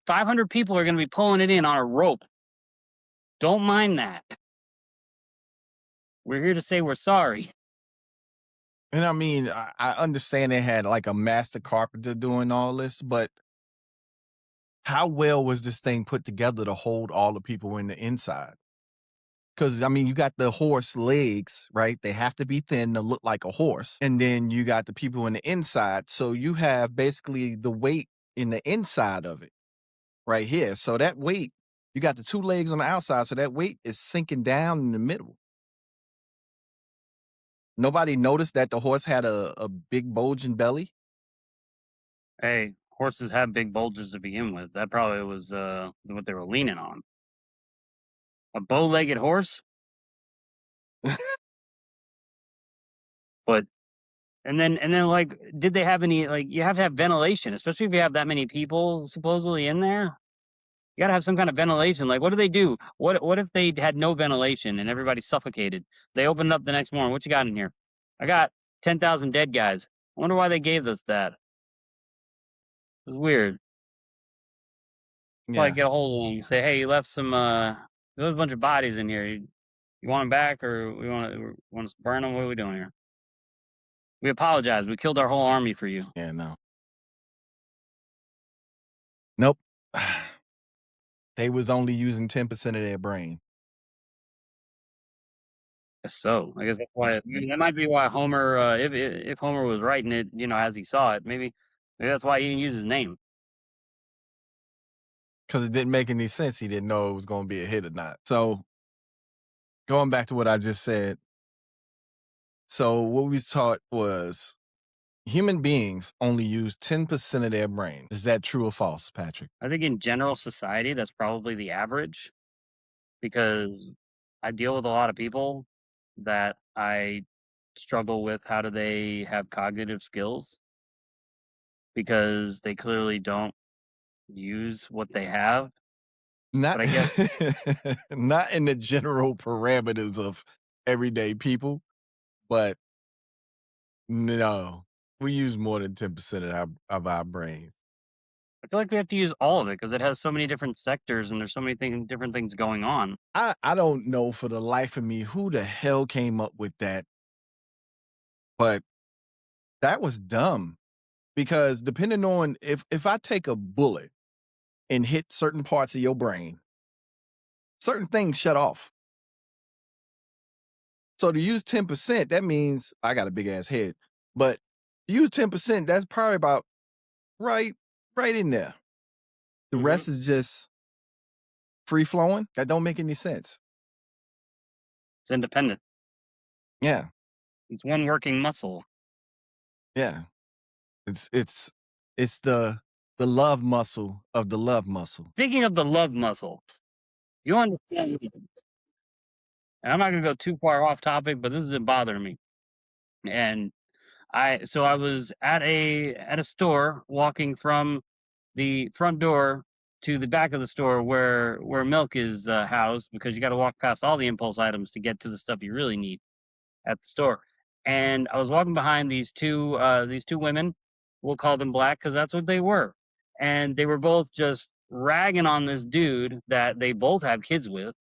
500 people are gonna be pulling it in on a rope. Don't mind that. We're here to say we're sorry. and I mean, I understand they had like a master carpenter doing all this, but how well was this thing put together to hold all the people in the inside? Because I mean, you got the horse legs, right? They have to be thin to look like a horse. And then you got the people in the inside. So you have basically the weight in the inside of it right here. So that weight, you got the two legs on the outside. So that weight is sinking down in the middle. Nobody noticed that the horse had a big bulging belly. Hey, horses have big bulges to begin with. That probably was what they were leaning on. A bow-legged horse, but and then like, did they have any like? You have to have ventilation, especially if you have that many people supposedly in there. You gotta have some kind of ventilation. Like, what do they do? What if they had no ventilation and everybody suffocated? They opened up the next morning. What you got in here? I got 10,000 dead guys. I wonder why they gave us that. It was weird. Probably Yeah. get a hold of them. Say, hey, you left some. There's a bunch of bodies in here. You want them back, or we want us to burn them? What are we doing here? We apologize. We killed our whole army for you. Yeah, no. Nope. they was only using 10% of their brain. Guess so. I guess that's why that might be why Homer, if Homer was writing it, as he saw it, maybe that's why he didn't use his name. Because it didn't make any sense. He didn't know it was going to be a hit or not. So going back to what I just said. So what we was taught was human beings only use 10% of their brain. Is that true or false, Patrick? I think in general society, that's probably the average because I deal with a lot of people that I struggle with how do they have cognitive skills because they clearly don't use what they have. Not But I guess not in the general parameters of everyday people, but no, we use more than 10% of our brains. I feel like we have to use all of it because it has so many different sectors and there's so many different things going on. I don't know for the life of me who the hell came up with that, but that was dumb because depending on if I take a bullet and hit certain parts of your brain, certain things shut off. So to use 10%, that means I got a big ass head, but to use 10%, that's probably about right in there. The Mhm. rest is just free flowing. That don't make any sense. It's independent. Yeah, It's one working muscle. yeah. It's the love muscle of the love muscle. Speaking of the love muscle, you understand, and I'm not gonna go too far off topic, but this is bothering me. And I was at a store walking from the front door to the back of the store where milk is housed because you got to walk past all the impulse items to get to the stuff you really need at the store. And I was walking behind these two women. We'll call them black because that's what they were. And they were both just ragging on this dude that they both have kids with.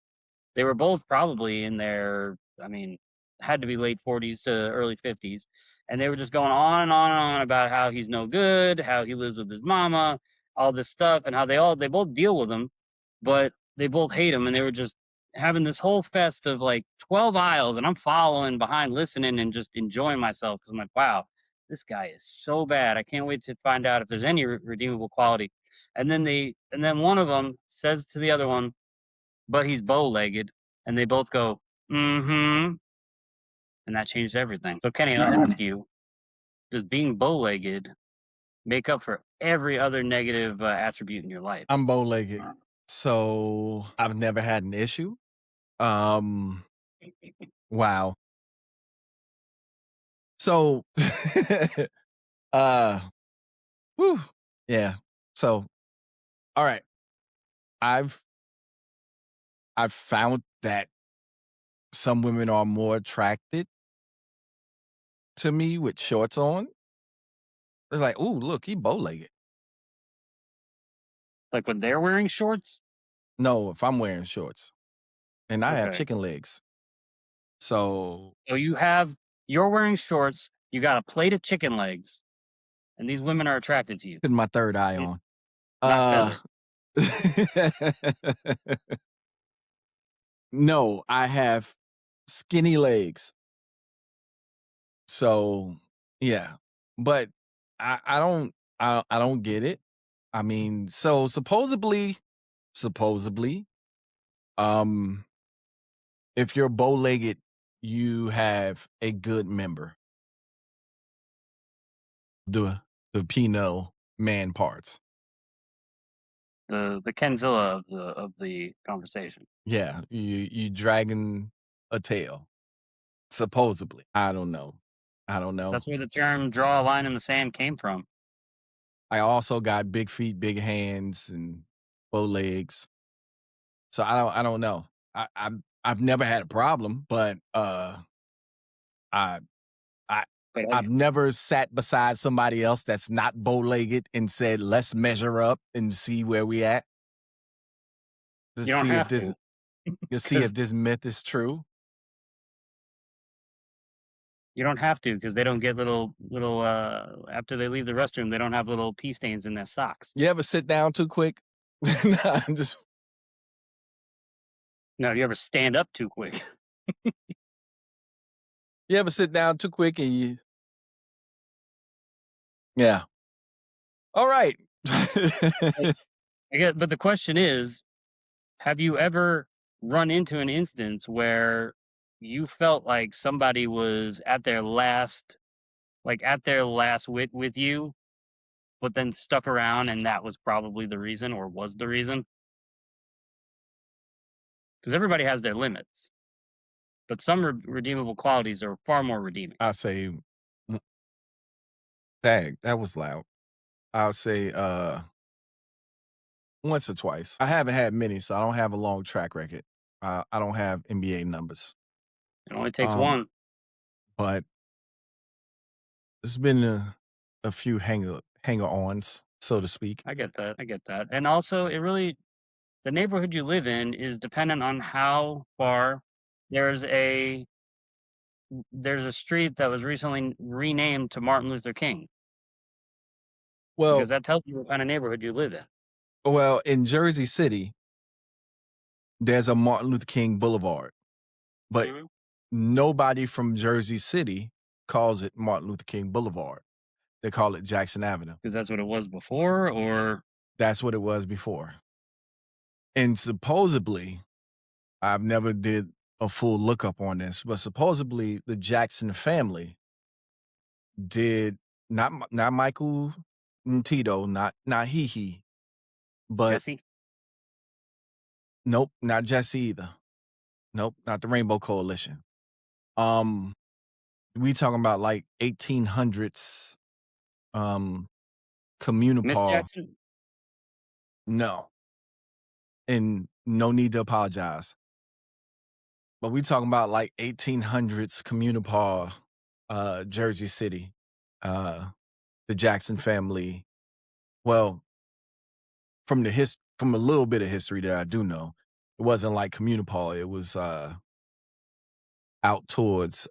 They were both probably in their, I mean, had to be late 40s to early 50s. And they were just going on and on and on about how he's no good, how he lives with his mama, all this stuff, and how they both deal with him, but they both hate him. And they were just having this whole fest of like 12 aisles. And I'm following behind, listening, and just enjoying myself because I'm like, wow, this guy is so bad. I can't wait to find out if there's any redeemable quality. And then one of them says to the other one, but he's bow-legged, and they both go, "Mm-hmm," and that changed everything. So, Kenny, I'll ask you: does being bow-legged make up for every other negative attribute in your life? I'm bow-legged, so I've never had an issue. Um, wow. So, uh, whew, yeah. So, all right. I've I've found that some women are more attracted to me with shorts on. It's like, ooh, look, he bow-legged. Like when they're wearing shorts? No, if I'm wearing shorts, and I have Okay. chicken legs, so So you're wearing shorts, you got a plate of chicken legs, and these women are attracted to you. putting my third eye It, on. not Uh, feathered. no, I have skinny legs. So yeah, but I don't get it. I mean, so supposedly, um, if you're bow-legged, you have a good member, the penile man parts. The Kenzilla of the conversation. Yeah, you dragging a tail. Supposedly, I don't know. I don't know. That's where the term "draw a line in the sand" came from. I also got big feet, big hands, and bow legs. So I don't know. I've never had a problem, but I I But I've never sat beside somebody else that's not bow-legged and said, "Let's measure up and see where we at." To you don't see if have this to to see because if this myth is true. You don't have to because they don't get little after they leave the restroom, they don't have little pee stains in their socks. You ever sit down too quick? Nah, I'm just No, you ever stand up too quick? You ever sit down too quick and yeah. All right. Like, I get, but the question is, have you ever run into an instance where you felt like somebody was at their last, like at their last wit with you, but then stuck around and that was probably the reason or was the reason? Because everybody has their limits, but some redeemable qualities are far more redeeming. I'll say, dang, that was loud. I'll say once or twice. I haven't had many, so I don't have a long track record. I don't have NBA numbers. It only takes Um, one. but there's been a few hanger-ons, so to speak. I get that. I get that. And also, it really, the neighborhood you live in is dependent on how far there's a there's a street that was recently renamed to Martin Luther King, because Well, that tells you what kind of neighborhood you live in. in Jersey City, there's a Martin Luther King Boulevard, but Mhm. nobody from Jersey City calls it Martin Luther King Boulevard. They call it Jackson Avenue. Because that's what it was before, or That's what it was before. And supposedly, I've never did a full lookup on this, but supposedly the Jackson family did not Michael and Tito, not Hee, but Jesse? nope, not Jesse either. Nope, not the Rainbow Coalition. Um, we talking about like 1800s Miss communipal. Jackson? No, and no need to apologize. But we talking about like 1800s communipal, Jersey City, uh, the Jackson family. Well, from a little bit of history that I do know, it wasn't like communipal. It was out towards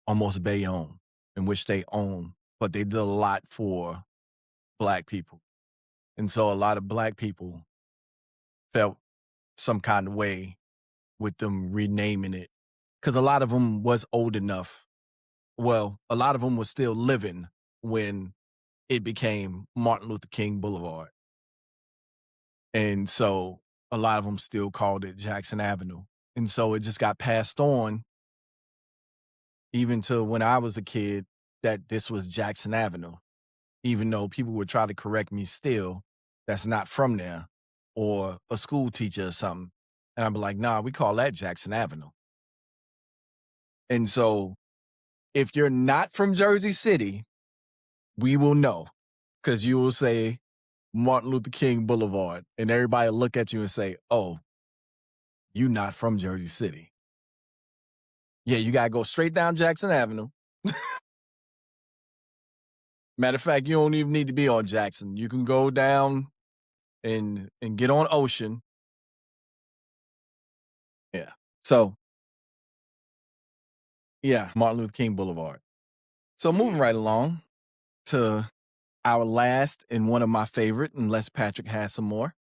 almost Bayonne, in which they own, but they did a lot for Black people, and so a lot of Black people felt some kind of way with them renaming it, because a lot of them was old enough. Well, a lot of them was still living when it became Martin Luther King Boulevard. And so a lot of them still called it Jackson Avenue. And so it just got passed on even to when I was a kid that this was Jackson Avenue, even though people would try to correct me still that's not from there or a school teacher or something. And I'd be like, nah, we call that Jackson Avenue. And so if you're not from Jersey City, we will know because you will say Martin Luther King Boulevard and everybody will look at you and say, oh, you not from Jersey City. Yeah, you got to go straight down Jackson Avenue. Matter of fact, you don't even need to be on Jackson. You can go down and get on Ocean. Yeah. So, yeah, Martin Luther King Boulevard. So moving Mm. right along to our last and one of my favorite, unless Patrick has some more.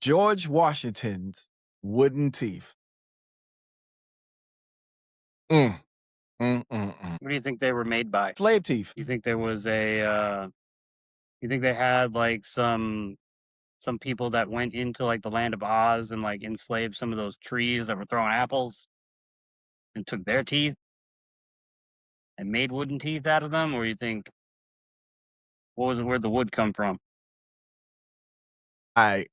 George Washington's wooden teeth. Mm, What do you think they were made by? Slave teeth. You think there was you think they had like some people that went into like the land of Oz and like enslaved some of those trees that were throwing apples and took their teeth and made wooden teeth out of them? Or you think, what was it, where'd the wood come from? I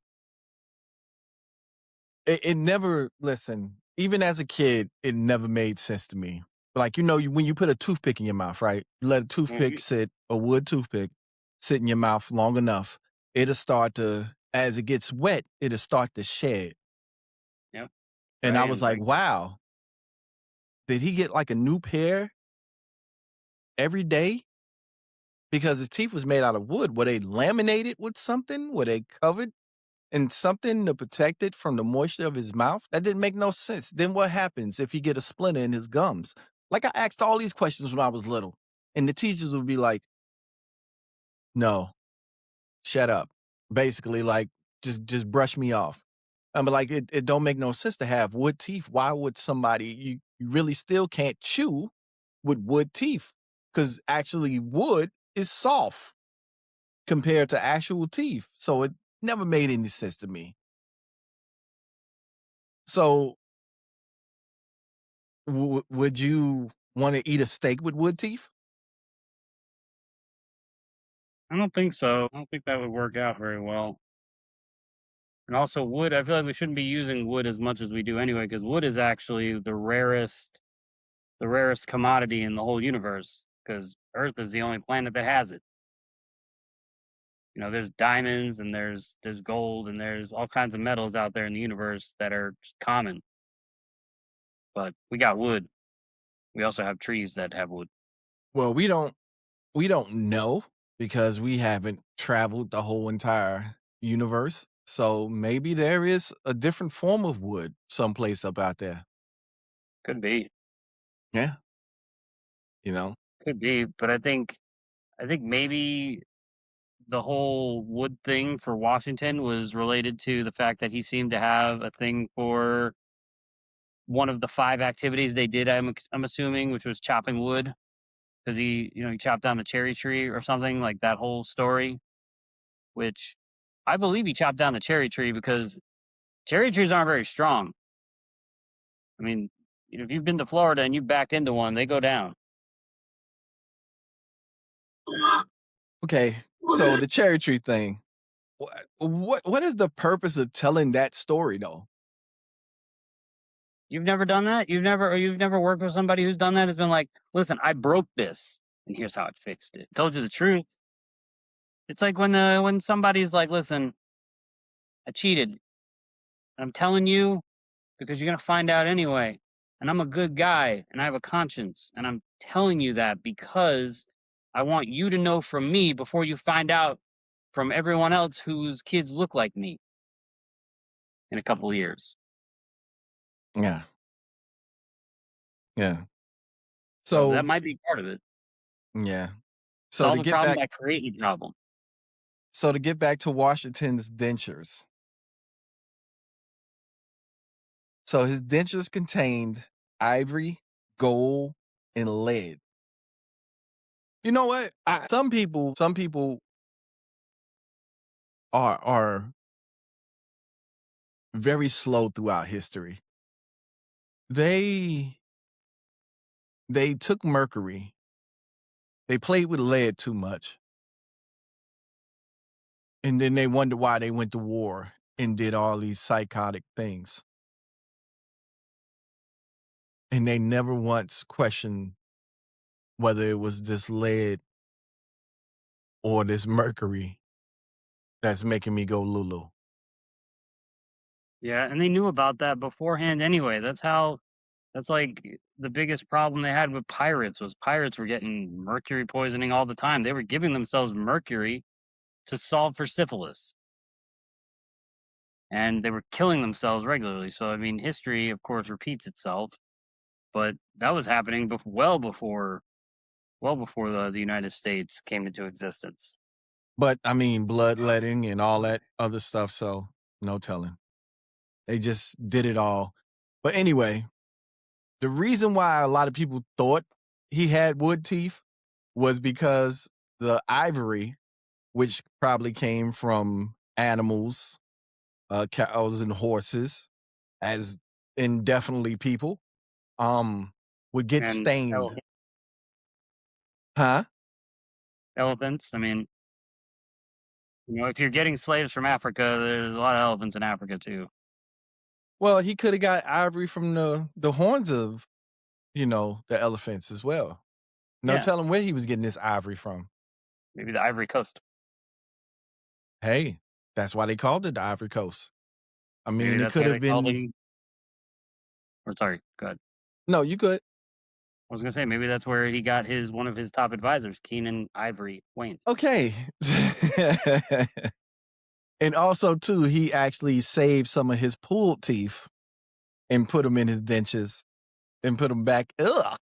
it never listen. Even as a kid, it never made sense to me. Like when you put a toothpick in your mouth, right? You let a toothpick Mhm. sit, a wood toothpick, sit in your mouth long enough, it'll start to, as it gets wet, it'll start to shed. Yep. And Right. I was And like, like, wow, did he get like a new pair every day? Because his teeth was made out of wood. Were they laminated with something? Were they covered in something to protect it from the moisture of his mouth? That didn't make no sense. Then what happens if he get a splinter in his gums? Like I asked all these questions when I was little, and the teachers would be like, "No, shut up." Basically, like just brush me off. But like it don't make no sense to have wood teeth. Why would somebody you really still can't chew with wood teeth? Because actually wood is soft compared to actual teeth. So it never made any sense to me. So would you want to eat a steak with wood teeth? I don't think so. I don't think that would work out very well. And also wood, I feel like we shouldn't be using wood as much as we do anyway, because wood is actually the rarest commodity in the whole universe. Because Earth is the only planet that has it. You know, there's diamonds and there's gold and there's all kinds of metals out there in the universe that are just common. But we got wood. We also have trees that have wood. Well, we don't know because we haven't traveled the whole entire universe. So maybe there is a different form of wood someplace up out there. Could be. Yeah, you know. Could be. But I think maybe the whole wood thing for Washington was related to the fact that he seemed to have a thing for one of the 5 activities they did, I'm assuming, which was chopping wood, because he chopped down the cherry tree or something, like that whole story, which I believe he chopped down the cherry tree because cherry trees aren't very strong. I mean, if you've been to Florida and you backed into one, they go down. Okay, so the cherry tree thing. What is the purpose of telling that story though? You've never done that? You've never worked with somebody who's done that? Has been like, "Listen, I broke this, and here's how it fixed it." Told you the truth. It's like when somebody's like, "Listen, I cheated. And I'm telling you because you're gonna find out anyway. And I'm a good guy, and I have a conscience, and I'm telling you that because I want you to know from me before you find out from everyone else whose kids look like me in a couple of years." Yeah, yeah. So that So might be part of it. yeah. So to Solve a get problem back by creating a problem. so to get back to Washington's dentures. So his dentures contained ivory, gold, and lead. You know what? Some people are very slow throughout history. They they took mercury. They played with lead too much. And then they wonder why they went to war and did all these psychotic things. And they never once questioned whether it was this lead or this mercury that's making me go Lulu. Yeah, and they knew about that beforehand anyway. That's like the biggest problem they had with pirates was pirates were getting mercury poisoning all the time. They were giving themselves mercury to solve for syphilis, and they were killing themselves regularly. So I mean, history of course repeats itself, but that was happening well before the United States came into existence. But I mean, bloodletting and all that other stuff. So no telling. They just did it all. But anyway, the reason why a lot of people thought he had wood teeth was because the ivory, which probably came from animals, cows and horses, as indefinitely people, would get And stained. Huh? elephants. I mean, if you're getting slaves from Africa, there's a lot of elephants in Africa too. Well, he could have got ivory from the horns of, the elephants as well. No Yeah, telling where he was getting this ivory from. maybe the Ivory Coast. Hey, that's why they called it the Ivory Coast. I Maybe mean, it that's could why have they called been. him. Or sorry, go ahead. No, you could. I was gonna say maybe that's where he got his one of his top advisors, Keenan Ivory Waynes. Okay. And also, too, he actually saved some of his pulled teeth and put them in his dentures and put them back. Ugh.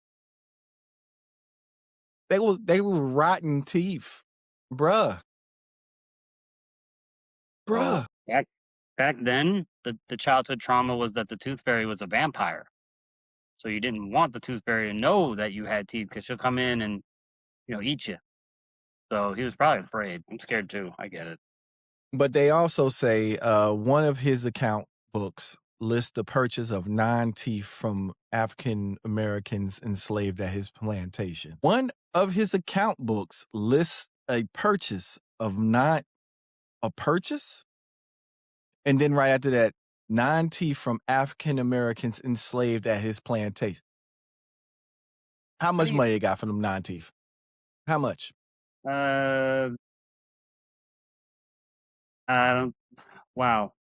They were rotten teeth. Bruh. Well, Bruh. Back back then, the childhood trauma was that the tooth fairy was a vampire. So you didn't want the tooth fairy to know that you had teeth because she'll come in and, eat you. So he was probably afraid. I'm scared too. I get it. But they also say one of his account books lists the purchase of 9 teeth from African Americans enslaved at his plantation. One of his account books lists a purchase of a purchase? And then right after that, 9 teeth from African Americans enslaved at his plantation. How How much do you money they got for them 9 teeth? How much? uh I don't wow.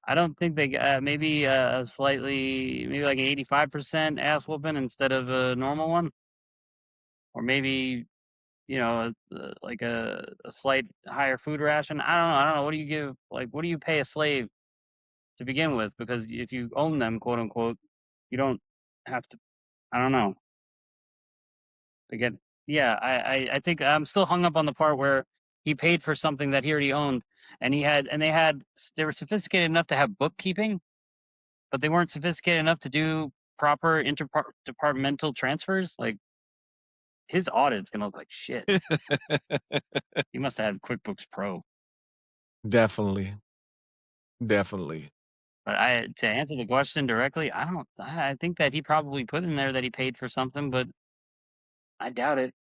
I don't think they maybe a slightly maybe like an 85% ass whooping instead of a normal one, or maybe like a slight higher food ration. I don't know. What do you give? Like, what do you pay a slave to begin with? Because if you own them, quote unquote, you don't have to. I don't know. Again, yeah, I think I'm still hung up on the part where he paid for something that he already owned, and they were sophisticated enough to have bookkeeping, but they weren't sophisticated enough to do proper interdepartmental transfers. Like his audit's gonna look like shit. He must have had QuickBooks Pro. Definitely. Definitely. But to answer the question directly, I don't. I think that he probably put in there that he paid for something, but I doubt it.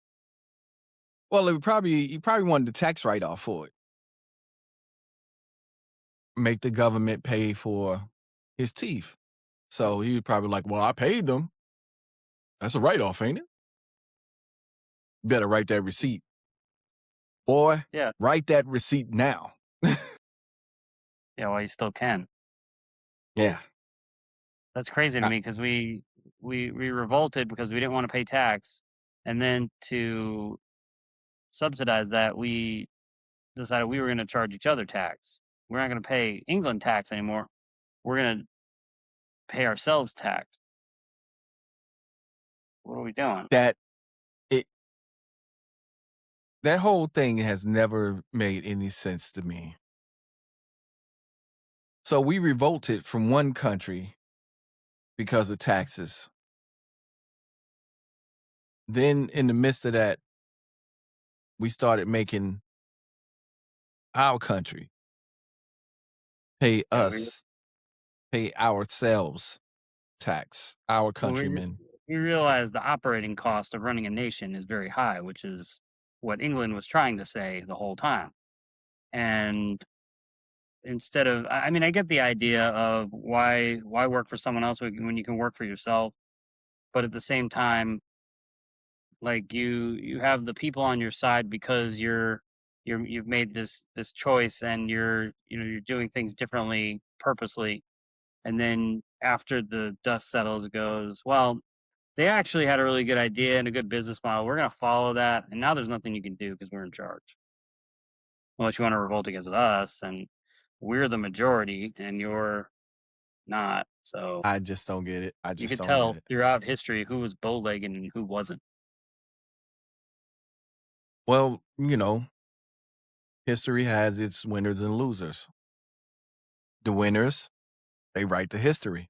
Well, he probably wanted the tax write off for it. Make the government pay for his teeth. So he was probably like, well, I paid them. That's a write off, ain't it? Better write that receipt. Boy, Yeah, write that receipt now. yeah. Well, you still can. Yeah. That's crazy to I, me because we revolted because we didn't want to pay tax, and then to subsidize that, we decided we were going to charge each other tax. We're not going to pay England tax anymore. We're going to pay ourselves tax. What are we doing? that it that whole thing has never made any sense to me. So we revolted from one country because of taxes. Then in the midst of that, we started making our country pay Yeah, us, pay ourselves tax, our well, we countrymen. we realized the operating cost of running a nation is very high, which is what England was trying to say the whole time. And instead of, I mean, I get the idea of why work for someone else when you can work for yourself, but at the same time, like you have the people on your side because you've made this choice, and you're doing things differently purposely, and then after the dust settles, it goes, well, they actually had a really good idea and a good business model. We're going to follow that. And now there's nothing you can do because we're in charge. Unless you want to revolt against us, and we're the majority and you're not. So I just don't get it. I you just could don't get tell it. throughout history who was bow legged and who wasn't. Well, history has its winners and losers. The winners, they write the history.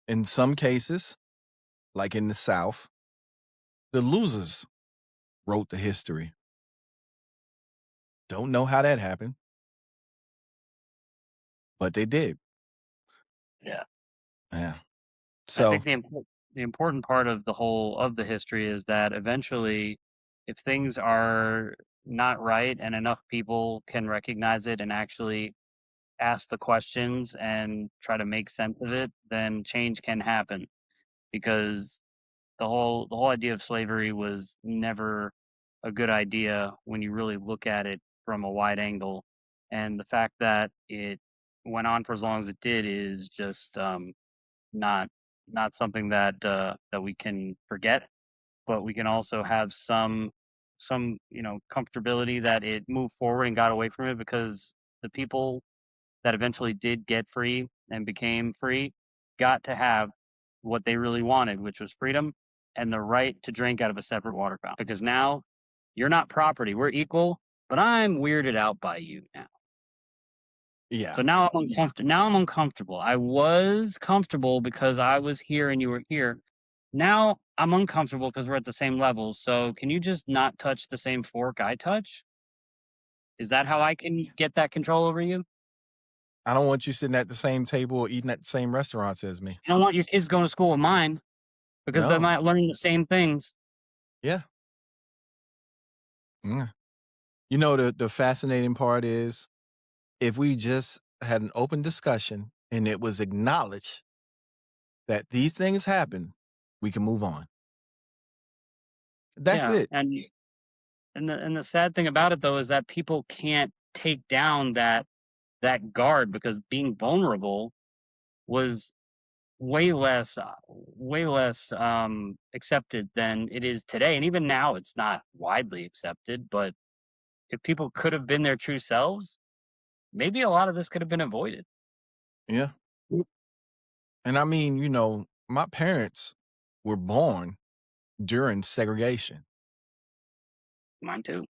In some cases, like in the South, the losers wrote the history. Don't know how that happened, but they did. Yeah. Yeah. I So think the important part of the whole of the history is that eventually, if things are not right and enough people can recognize it and actually ask the questions and try to make sense of it, then change can happen. Because the whole idea of slavery was never a good idea when you really look at it from a wide angle, and the fact that it went on for as long as it did is just not not something that we can forget, but we can also have some comfortability that it moved forward and got away from it, because the people that eventually did get free and became free got to have what they really wanted, which was freedom and the right to drink out of a separate water fountain. Because now you're not property. We're equal, but I'm weirded out by you now. Yeah. So now I'm uncomfortable. Now I'm uncomfortable. I was comfortable because I was here and you were here. Now I'm uncomfortable because we're at the same level. So can you just not touch the same fork I touch? Is that how I can get that control over you? I don't want you sitting at the same table or eating at the same restaurants as me. I don't want your kids going to school with mine because they're No. not learning the same things. Yeah. Mm. You know, the fascinating part is if we just had an open discussion and it was acknowledged that these things happen, we can move on. That's Yeah, it. and the sad thing about it though is that people can't take down that guard because being vulnerable was way less accepted than it is today, and even now it's not widely accepted. But if people could have been their true selves, maybe a lot of this could have been avoided. Yeah. And I mean, you know, my parents were born during segregation. Mine too.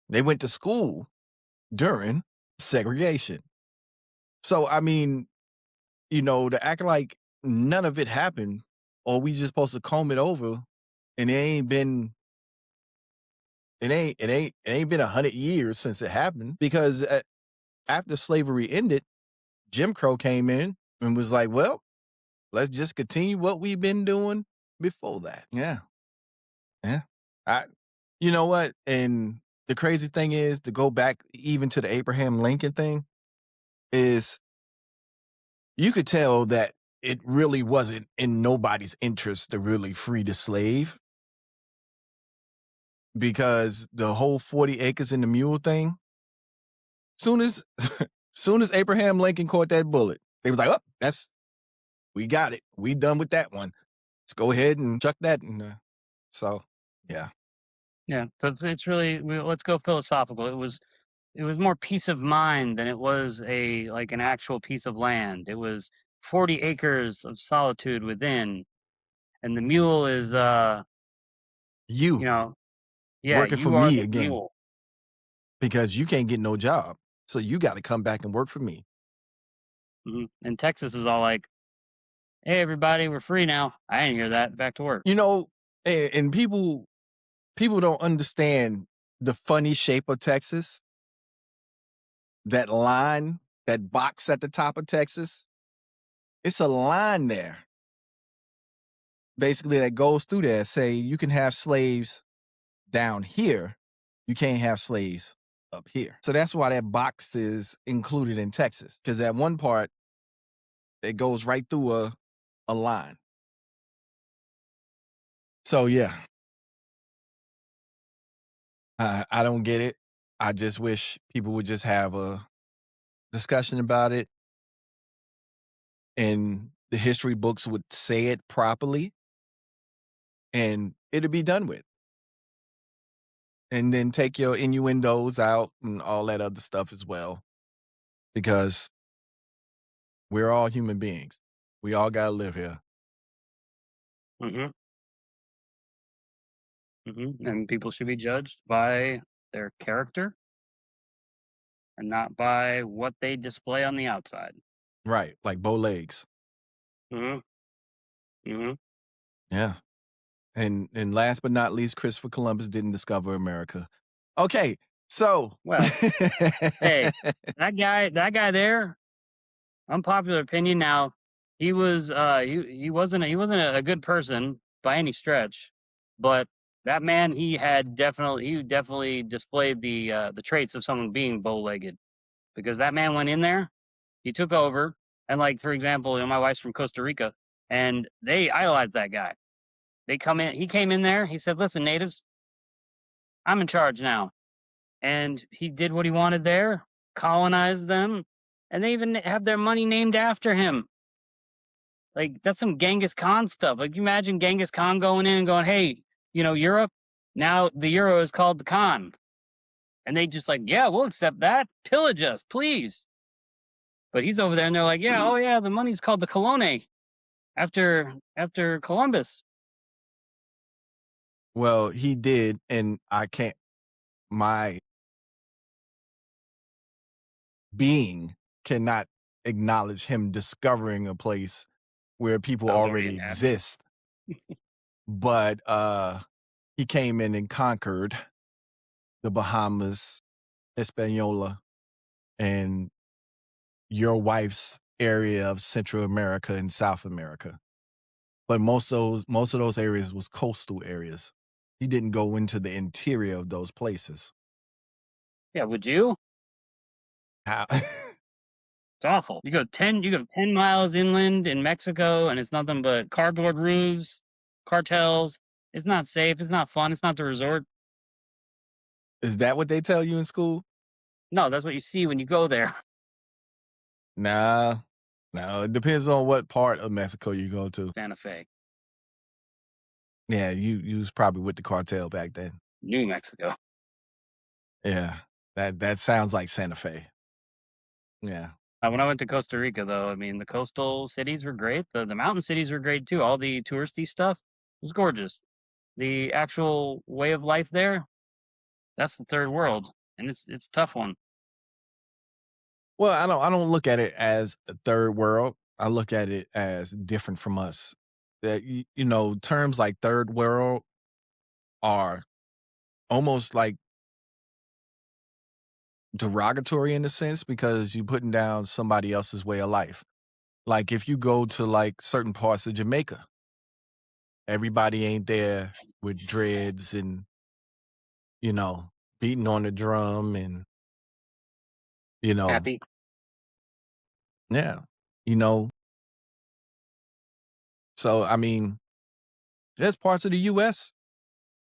They went to school during segregation. So, I mean, you know, to act like none of it happened or we just supposed to comb it over and it ain't been 100 years since it happened because after slavery ended, Jim Crow came in and was like, well, let's just continue what we've been doing before that. Yeah. Yeah. I You know what? And the crazy thing is to go back even to the Abraham Lincoln thing is you could tell that it really wasn't in nobody's interest to really free the slave because the whole 40 acres and the mule thing, soon as soon as Abraham Lincoln caught that bullet, they was like, "Oh, we got it. We done with that one. Let's go ahead and chuck that." And so, yeah, Yeah, so it's really let's go philosophical. It was more peace of mind than it was a like an actual piece of land. It was 40 acres of solitude within, and the mule is you you know, yeah, working for you are me the again mule. because you can't get no job, so you got to come back and work for me. And Texas is all like, "Hey, everybody, we're free now." I didn't hear that. Back to work. You know, and people don't understand the funny shape of Texas. That line, that box at the top of Texas, it's a line there, basically that goes through there. Say you can have slaves down here, you can't have slaves up here. So that's why that box is included in Texas, because at one part it goes right through a line. So yeah, I don't get it. I just wish people would just have a discussion about it and the history books would say it properly and it'd be done with. And then take your innuendos out and all that other stuff as well, because we're all human beings. We all gotta live here. hmm And people should be judged by their character and not by what they display on the outside. Right, like bow legs. hmm hmm Yeah. And last but not least, Christopher Columbus didn't discover America. Okay, so Well, hey, that guy there, unpopular opinion. Now, he wasn't a good person by any stretch, but that man he definitely displayed the traits of someone being bow legged because that man went in there, he took over, and like for example, my wife's from Costa Rica, and they idolize that guy. He came in there, he said, "Listen, natives, I'm in charge now." And he did what he wanted there, colonized them, and they even have their money named after him. Like that's some Genghis Khan stuff. Like you imagine Genghis Khan going in and going, "Hey, Europe, now the euro is called the Khan," and they just like, "Yeah, we'll accept that. Pillage us, please." But he's over there, and they're like, "Yeah, oh yeah, the money's called the Colone after Columbus." well, he did, and I can't my being cannot acknowledge him discovering a place where people That was already already inhabited. exist. But he came in and conquered the Bahamas, Hispaniola, and your wife's area of Central America and South America. But most of those areas was coastal areas. He didn't go into the interior of those places. Yeah, would you? How? It's awful. You go 10 miles inland in Mexico, and it's nothing but cardboard roofs, cartels. It's not safe. It's not fun. It's not the resort. Is that what they tell you in school? No, that's what you see when you go there. Nah, no. It depends on what part of Mexico you go to. Santa Fe, Yeah, you was probably with the cartel back then. New Mexico. Yeah, that sounds like Santa Fe. Yeah. When I went to Costa Rica, though, I mean, the coastal cities were great. The mountain cities were great too. All the touristy stuff was gorgeous. The actual way of life there, that's the third world, and it's a tough one. Well, I don't look at it as a third world. I look at it as different from us. That you know, terms like third world are almost like derogatory in a sense because you're putting down somebody else's way of life. Like if you go to like certain parts of Jamaica, everybody ain't there with dreads and, you know, beating on the drum and, you know, Happy. yeah, you know. So, I mean, there's parts of the US,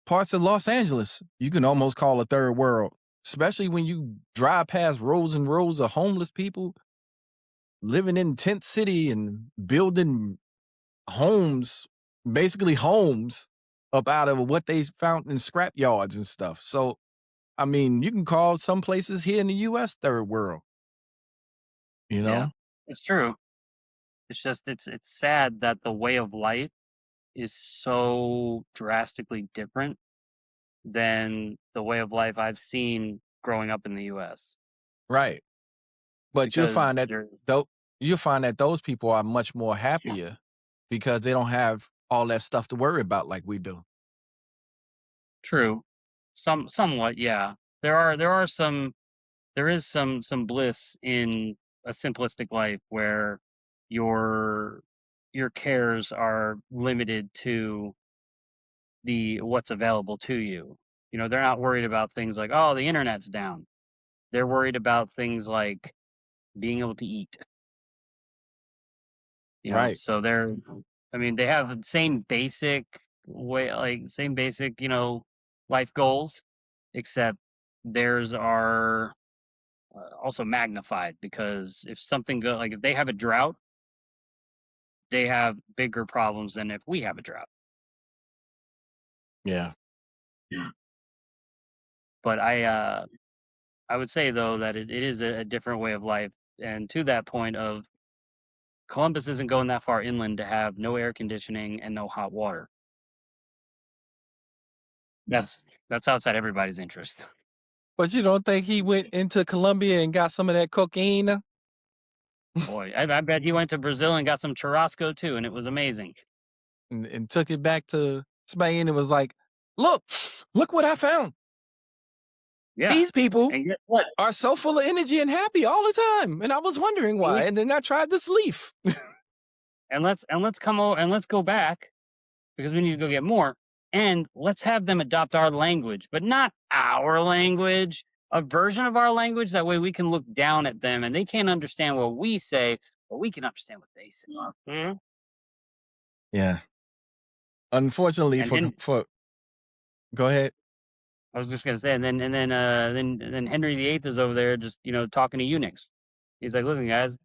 parts of Los Angeles, you can almost call a third world, especially when you drive past rows and rows of homeless people living in tent city and building homes, basically homes up out of what they found in scrap yards and stuff. So, I mean, you can call some places here in the US third world, you Yeah, know? it's true. It's just it's sad that the way of life is so drastically different than the way of life I've seen growing up in the US. Right. But Because they're you'll find that those people are much more happier because they don't have all that stuff to worry about like we do. true. Somewhat, yeah. There is some bliss in a simplistic life where your your cares are limited to the what's available to you. You know, they're not worried about things like, oh, the internet's down. They're worried about things like being able to eat. You know, Right. so they're I mean, they have the same basic way like same basic, life goals, except theirs are also magnified because if something go like if they have a drought, they have bigger problems than if we have a drought. Yeah. But I would say though that it is a different way of life, and to that point of Columbus isn't going that far inland to have no air conditioning and no hot water. That's that's outside everybody's interest. But you don't think he went into Colombia and got some of that cocaine Boy, I bet he went to Brazil and got some churrasco too, and it was amazing. and took it back to Spain and was like, look, look what I found. Yeah, These people and guess what? are so full of energy and happy all the time. And I was wondering And, why. we, And then I tried this leaf. let's come over and let's go back because we need to go get more. And let's have them adopt our language, but not our language, a version of our language. That way we can look down at them and they can't understand what we say, but we can understand what they say. Mhm. Yeah. Unfortunately And for go ahead. I was just gonna say, and then Henry VIII is over there just talking to eunuchs. He's like, listen, guys,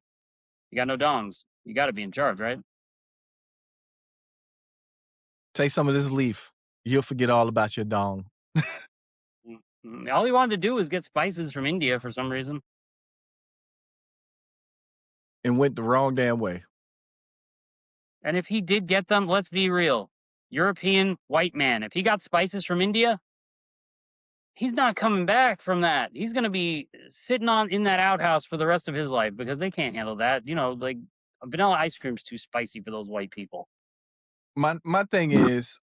you got no dongs. You got to be in charge, right? Take some of this leaf. You'll forget all about your dong. All he wanted to do was get spices from India for some reason. And went the wrong damn way. And if he did get them, let's be real. European white man, if he got spices from India, he's not coming back from that. He's gonna be sitting on in that outhouse for the rest of his life because they can't handle that. You know, like vanilla ice cream's too spicy for those white people. My thing is,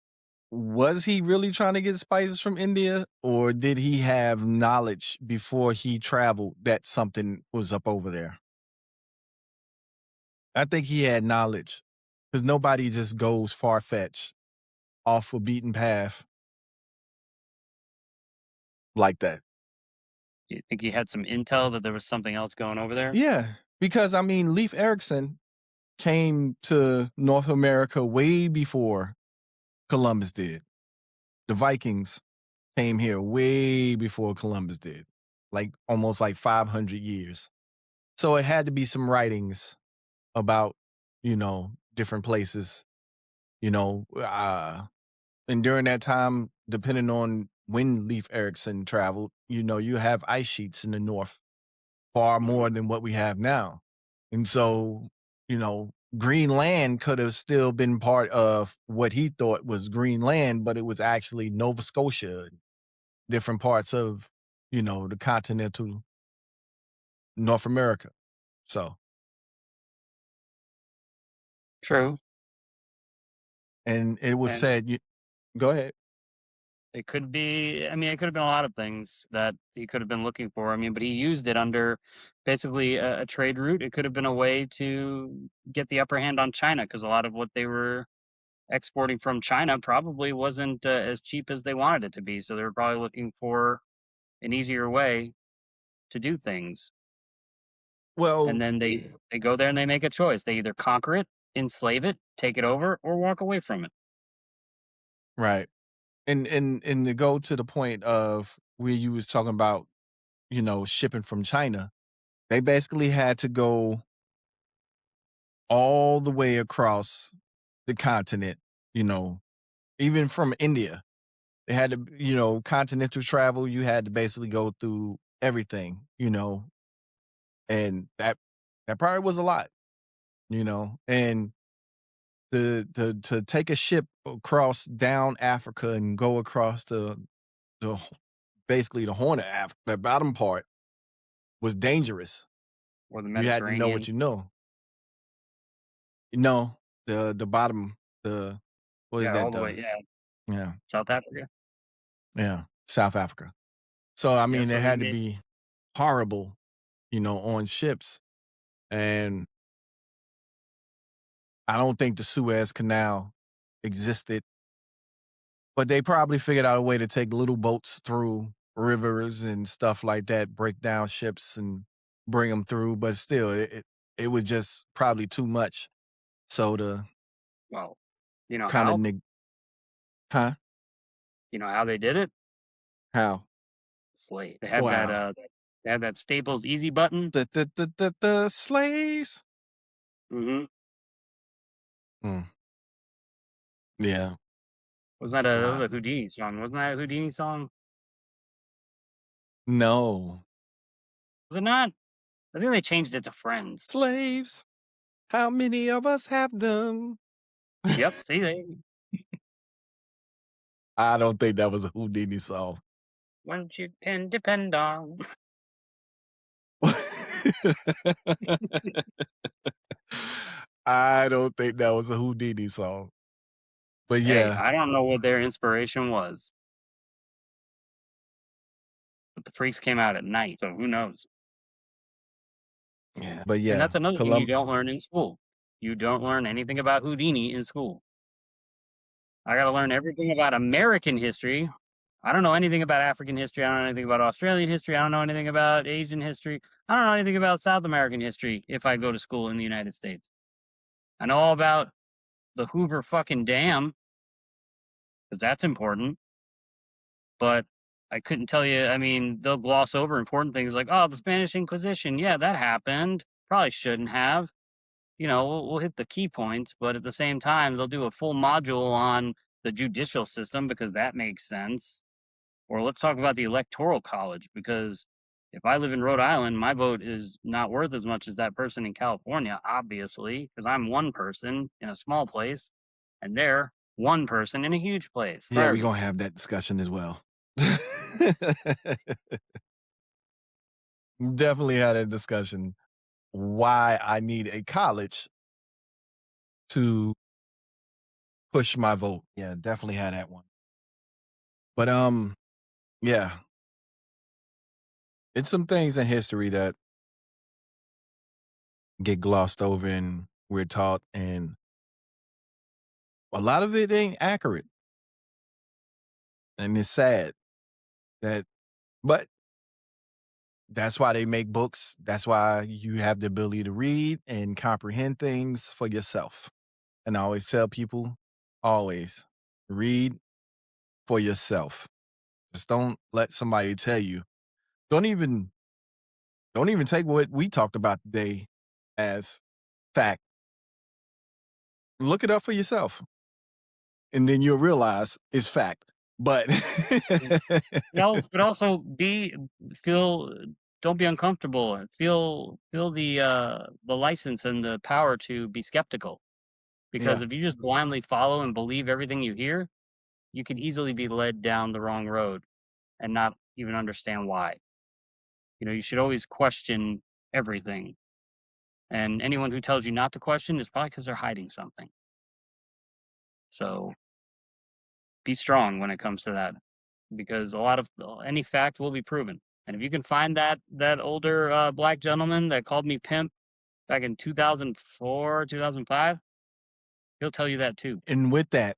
was he really trying to get spices from India, or did he have knowledge before he traveled that something was up over there? I think he had knowledge because nobody just goes far fetched off a beaten path like that. You think he had some intel that there was something else going over there? Yeah, because I mean, Leif Erikson came to North America way before Columbus did. The Vikings came here way before Columbus did, like almost like 500 years. So it had to be some writings about, different places, you know, and during that time, depending on when Leif Erikson traveled, you have ice sheets in the north far Mhm. more than what we have now. And so, Greenland could have still been part of what he thought was Greenland, but it was actually Nova Scotia, and different parts of, the continental North America. So, True, and it was and said, go ahead. it could be. I mean, it could have been a lot of things that he could have been looking for. I mean, but he used it under basically a trade route. It could have been a way to get the upper hand on China because a lot of what they were exporting from China probably wasn't as cheap as they wanted it to be. So they were probably looking for an easier way to do things. And Well, then they go there and they make a choice. They either conquer it, enslave it, take it over, or walk away from it. right. And to go to the point of where you was talking about, shipping from China, they basically had to go all the way across the continent, you know, even from India. They had to, continental travel, you had to basically go through everything, and that probably was a lot, and to take a ship across down Africa and go across the basically the Horn of Africa, the bottom part was dangerous. Or the You had to know Mediterranean. what you know. No, the bottom, what is Yeah, that? all the way. Yeah, Yeah, South Africa. yeah, South Africa. So I Yeah, mean, it so had to be horrible, on ships, and I don't think the Suez Canal existed, but they probably figured out a way to take little boats through rivers and stuff like that, break down ships and bring them through. But still, it was just probably too much. So the well, you know kind of how? huh? You know how they did it? How? Slave. Wow. They had that Staples easy button. The slaves. Mhm. Mm, yeah. That was Wow. a Houdini song? Wasn't that a Houdini song? No. Was it not? I think they changed it to Friends. Slaves. How many of us have them? Yep. See, I don't think that was a Houdini song. one you can depend on. I don't think that was a Houdini song. But Hey, yeah. I don't know what their inspiration was, but the Freaks came out at night, so who knows? Yeah. But And yeah, that's another thing you don't learn in school. You don't learn anything about Houdini in school. I gotta learn everything about American history. I don't know anything about African history. I don't know anything about Australian history. I don't know anything about Asian history. I don't know anything about South American history if I go to school in the United States. I know all about the Hoover fucking Dam because that's important, but I couldn't tell you. I mean, they'll gloss over important things like, oh, the Spanish Inquisition. Yeah, that happened. Probably shouldn't have. You know, we'll hit the key points, but at the same time, they'll do a full module on the judicial system because that makes sense. Or let's talk about the electoral college because if I live in Rhode Island, my vote is not worth as much as that person in California, obviously, because I'm one person in a small place and they're one person in a huge place. Yeah, Sorry, we're gonna everybody. have that discussion as well. Definitely had a discussion why I need a college to push my vote. Yeah, definitely had that one. But yeah, it's some things in history that get glossed over and we're taught, and a lot of it ain't accurate. And it's sad that, but that's why they make books. That's why you have the ability to read and comprehend things for yourself. And I always tell people, always read for yourself. Just don't let somebody tell you. Don't even don't even take what we talked about today as fact. Look it up for yourself. And then you'll realize it's fact. But Mm. But also feel don't be uncomfortable. Feel the license and the power to be skeptical. Because yeah, if you just blindly follow and believe everything you hear, you can easily be led down the wrong road and not even understand why. You should always question everything. And anyone who tells you not to question is probably because they're hiding something. So be strong when it comes to that, because a lot of any fact will be proven. And if you can find that older black gentleman that called me pimp back in 2004, 2005, he'll tell you that too. and with that,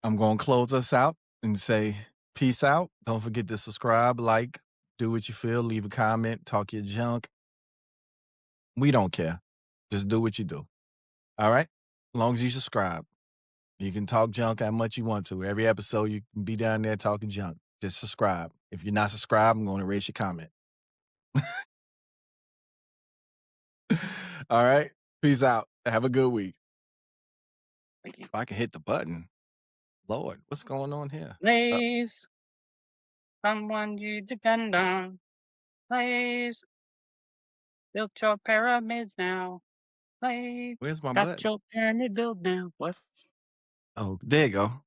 I'm going to close us out and say peace out. Don't forget to subscribe, like, do what you feel, leave a comment, talk your junk. We don't care. Just do what you do. All right? As long as you subscribe. You can talk junk how much you want to. Every episode, you can be down there talking junk. Just subscribe. If you're not subscribed, I'm going to erase your comment. All right? Peace out. Have a good week. Thank you. If I can hit the button. Lord, what's going on here? Please, someone you depend on. Please, build your pyramids now. Please, Where's my got button? your pyramid built now. What? Oh, there you go.